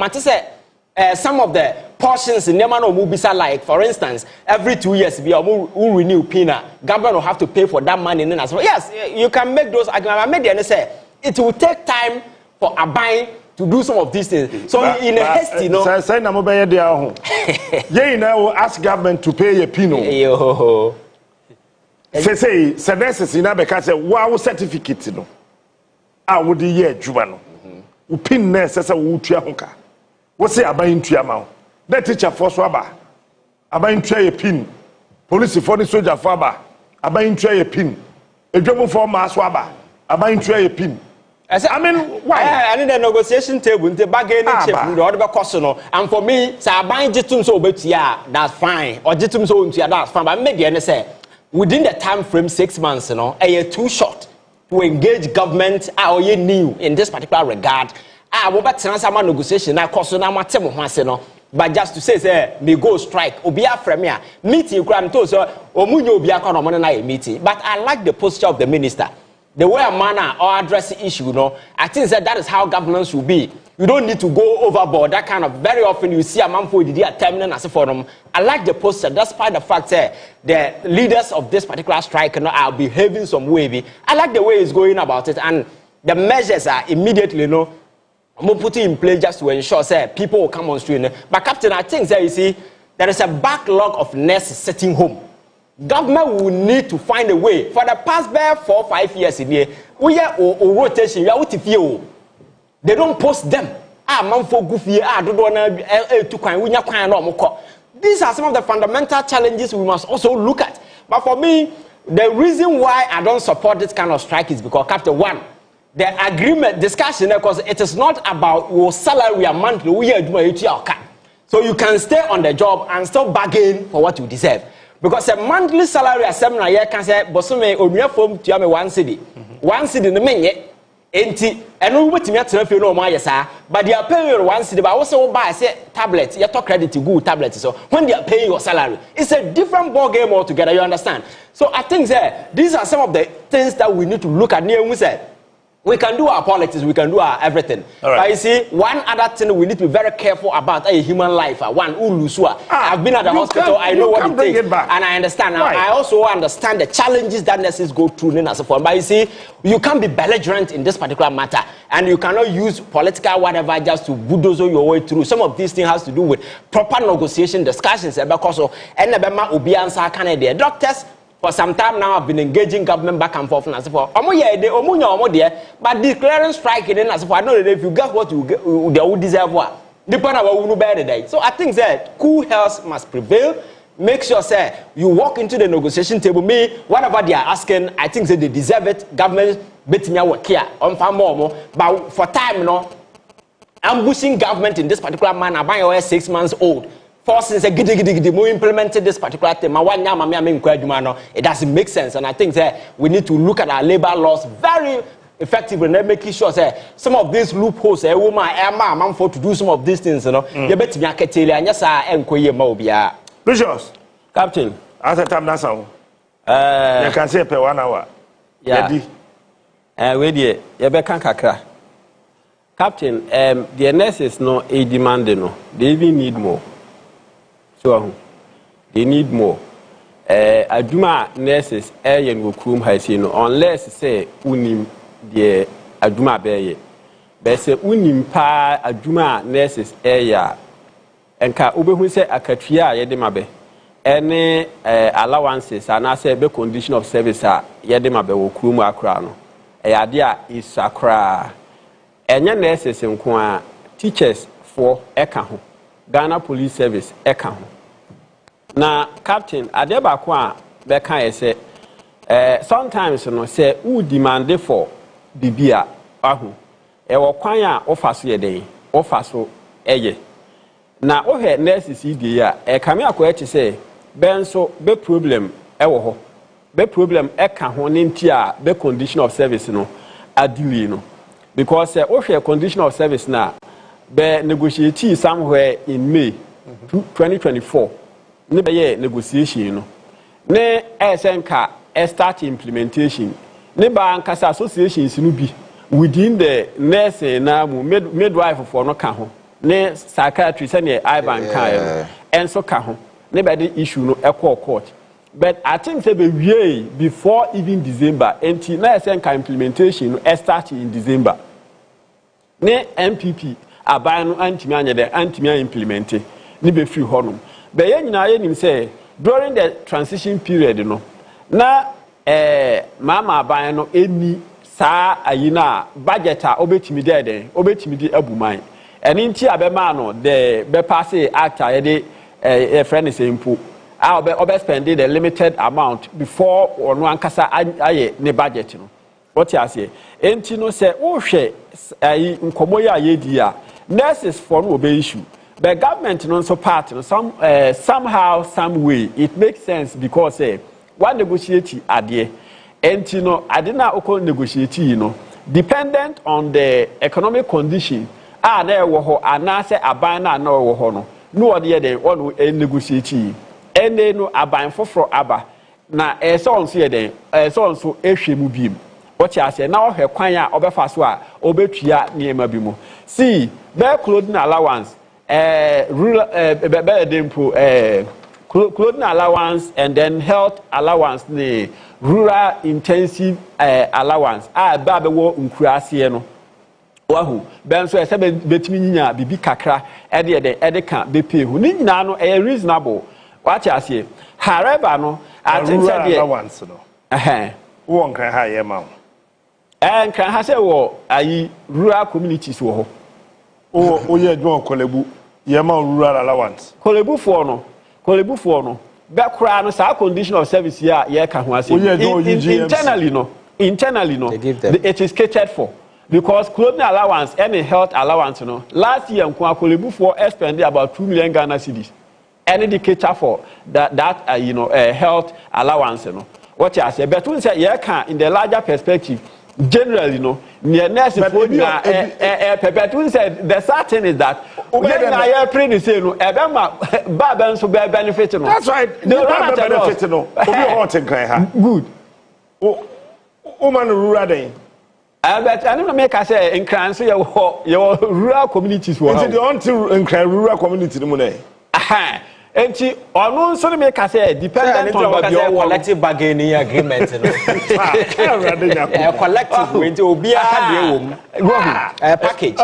some of the portions in Yamano Mubisa, like for instance, every 2 years we will renew PINA. Government will have to pay for that money. And as well. Yes, you can make those arguments. I made the say it will take time for a buying to do some of these things. So in a haste, you know. Say now ask government to pay a pino. Say nurses in Abeka say wow certificate no. I would year Jubano. Upin nurses a wutia. What's say about intuamao? That teacher for swaba. About intua pin. Police for the soldier faba. About intua pin. A job for mass swaba. About intua pin. I mean, why? I need a negotiation table in the bargaining chip with the other person. And for me, say I buy jitum so but yeah, that's fine. Or jitum so that's fine. But maybe I say within the time frame 6 months, you know, a year too short to engage government or you new in this particular regard. What about transama negotiation? I cost no matter what but just to say, me go strike. Obia premier meeting. You can tell so. Omunyo obia kono money na meeting. But I like the posture of the minister. the way a man or address the issue, you know, I think that is how governance should be. You don't need to go overboard. That kind of, very often you see a man for the terminal as a forum. I like the poster, despite the fact that the leaders of this particular strike are behaving some way. I like the way he's going about it, and the measures are immediately, you know, putting in place just to ensure that people will come on street. But Captain, I think that you see, there is a backlog of nurses sitting home. Government will need to find a way. For the past 4 or 5 years in here, we are rotation. They don't post them. Man for goofy. These are some of the fundamental challenges we must also look at. But for me, the reason why I don't support this kind of strike is because, Captain, one, the agreement discussion, because it is not about your salary a monthly. So you can stay on the job and still bargain for what you deserve. Because a monthly salary as seminar year can say, Bosome or mere form to me 1 cedi. 1 cedi in the main. And we wait to me to know my sir, but they are paying you 1 cedi, but also buy tablets, you talk credit to good tablets. So when they are paying your salary, it's a different ball game altogether, you understand? So I think that these are some of the things that we need to look at. We said we can do our politics, we can do our everything. Right. But you see, one other thing we need to be very careful about a human life. One, I've been at the hospital, I know what it takes, and I understand. Right. I also understand the challenges that nurses go through in as a form. But you see, you can't be belligerent in this particular matter, and you cannot use political whatever just to bulldoze your way through. Some of these things has to do with proper negotiation discussions. Because doctors, for some time now, I've been engaging government back and forth. And so but declaring strike in as I know that if you get what you get, you deserve what. Depending on what you bear the day. So I think that cool health must prevail. Make sure, sir, you walk into the negotiation table. Me, whatever they are asking, I think that they deserve it. Government betting your work here on far more. But for time, you know, ambushing government in this particular manner, by your 6 months old. Forces we implemented this particular thing. It doesn't make sense, and I think that we need to look at our labor laws very effectively and making sure that some of these loopholes, woman for to do some of these things, you know. You bet me I tell you, and yes, I am Koye Bishop, Captain. At the time that's all. You can say per 1 hour. Yeah. Wait here. You be kakra. Captain, the nurses no a demand no. They even need more. So they need more. Aduma nurses ayen will come high unless say unim the aduma beye. But say unim pa aduma nurses aya. And ka ube who say akatria yedemabe. Any allowances and I say be condition of service yedemabe will come akrano. Ayadia is sakra. Enya nurses in kwa teachers for ekaho. Ghana Police Service eka. Na Captain adeba kwa beka say sometimes no say who demand for bibia ahu e wo kwan a ofaso ye den ofaso eye na ohe nurses ide ya e kame akoye say benso be problem e wo ho be problem eka ho ne ntia be condition of service no adili no because ohe condition of service na be negotiate somewhere in May 2024. Ne be negotiation no. Ne SNK start implementation. Ne ba ankasa associations no bi within the nursing na midwife for no ka ho. Ne psychiatry say Ivan kan and so ka ho. Ne be the issue no court. But I think say be before even December until na SNK implementation no start in December. Ne NPP aban no antimi anya de antimi implement ni be free honum be ye nyina ye nim say during the transition period no na mama aban no eni saa ayina budget a obetimi de den obetimi di abuman eni nti abema no de be pass act a ye de friend say impo a obe spend the limited amount before ono ankasa aye ne budget no what you say enti no say wo hwe ayi nkomo ya ye di a nurses for no be issue. The government no so part no somehow some way it makes sense because one negotiate ade enti no ade na oko negotiate no dependent on the economic condition na e wo ho ana se aban na wo ho no ode dey one negotiate ene no aban foforo aba na so on so dey so on so ehwemu biem what you say now her kwanya obefa so a obetua niema bi mu see bear clothing allowance rural clothing allowance and then health allowance the rural intensive allowance ba be wo nkurase no wahu ben so ese betimi nya bibi kakra de ka be pay hu ni nyina no reasonable what you say however no I think that allowance no wo nkran ha ye ma nkran ha se wo ayi rural communities wo ho ye adwon kolebu ye ma rural allowance kolebu for no be kura no sa condition of service here ye ka ho ase internally no it is catered for because clothing allowance and health allowance no last year nko kolebu for spend about 2 million Ghana cedis and the cater for that health allowance no what you say but we say ye can in the larger perspective generally near nurse for na but we said the certain is that when I pray the say no ba so benefit no that's right no benefit no obi hot nkran ha good man rural den but I don't make us say nkran so your rural communities wo is the until nkran rural community no na enti onu nso make us say dependent on your collective bargaining agreement collective when obi a package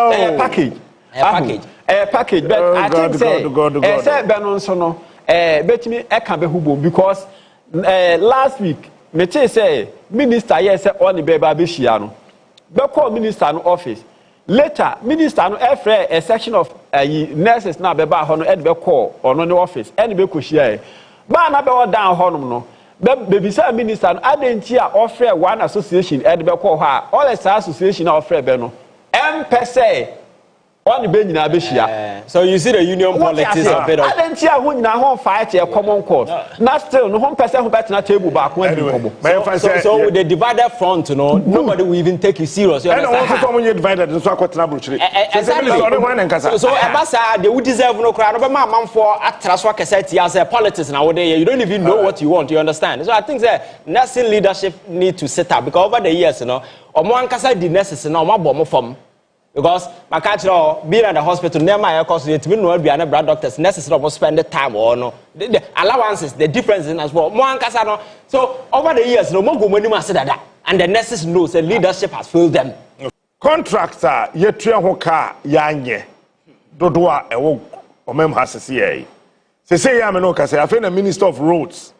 package but I think say be no nso no betimi e ka be hubo because last week me say minister yes say on be ba be hia no be call minister no office later minister no a section of nurses na be ba ho no e be call ono ne office e be ko hia ba na be down ho no be say minister no adenti a offer one association e be call ha all the association na offer be no empese on be nyina be hia so you see the union politics a bit of adenti a ho nyina ho fight a common cause na still no ho pese ho betina table back when so with the divided front nobody will even take you serious you understand so you divided so akotena bruchiri so ebasa they would deserve no cry no be man for atra so akese ti as politics na we you don't even know what you want you understand so I think that nursing leadership need to set up because over the years omo ankasa di nurses na omo abo mo fam because my catcher being at the hospital near my cost it mean no be an blood doctors necessary to spend the time or no the allowances the differences as well so over the years no more go money ma that and the nurses knows the leadership has failed them contractor ye tua ho ka ya nye dodo a ewo omem hasese ye say ya me no ka say afa na minister of roads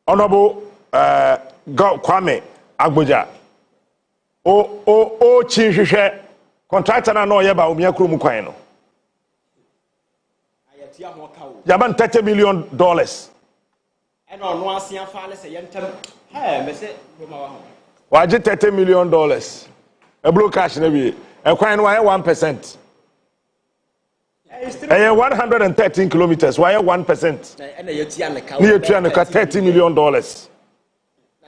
honorable Kwame Agboja o chinhwehwe contractor na no ye ba omia krom kwan no yaban $30 million and on one asian file say yentem me say waje $30 million e blow cash na bi e kwan no 1% 113 kilometers why 1% and you tia $30 million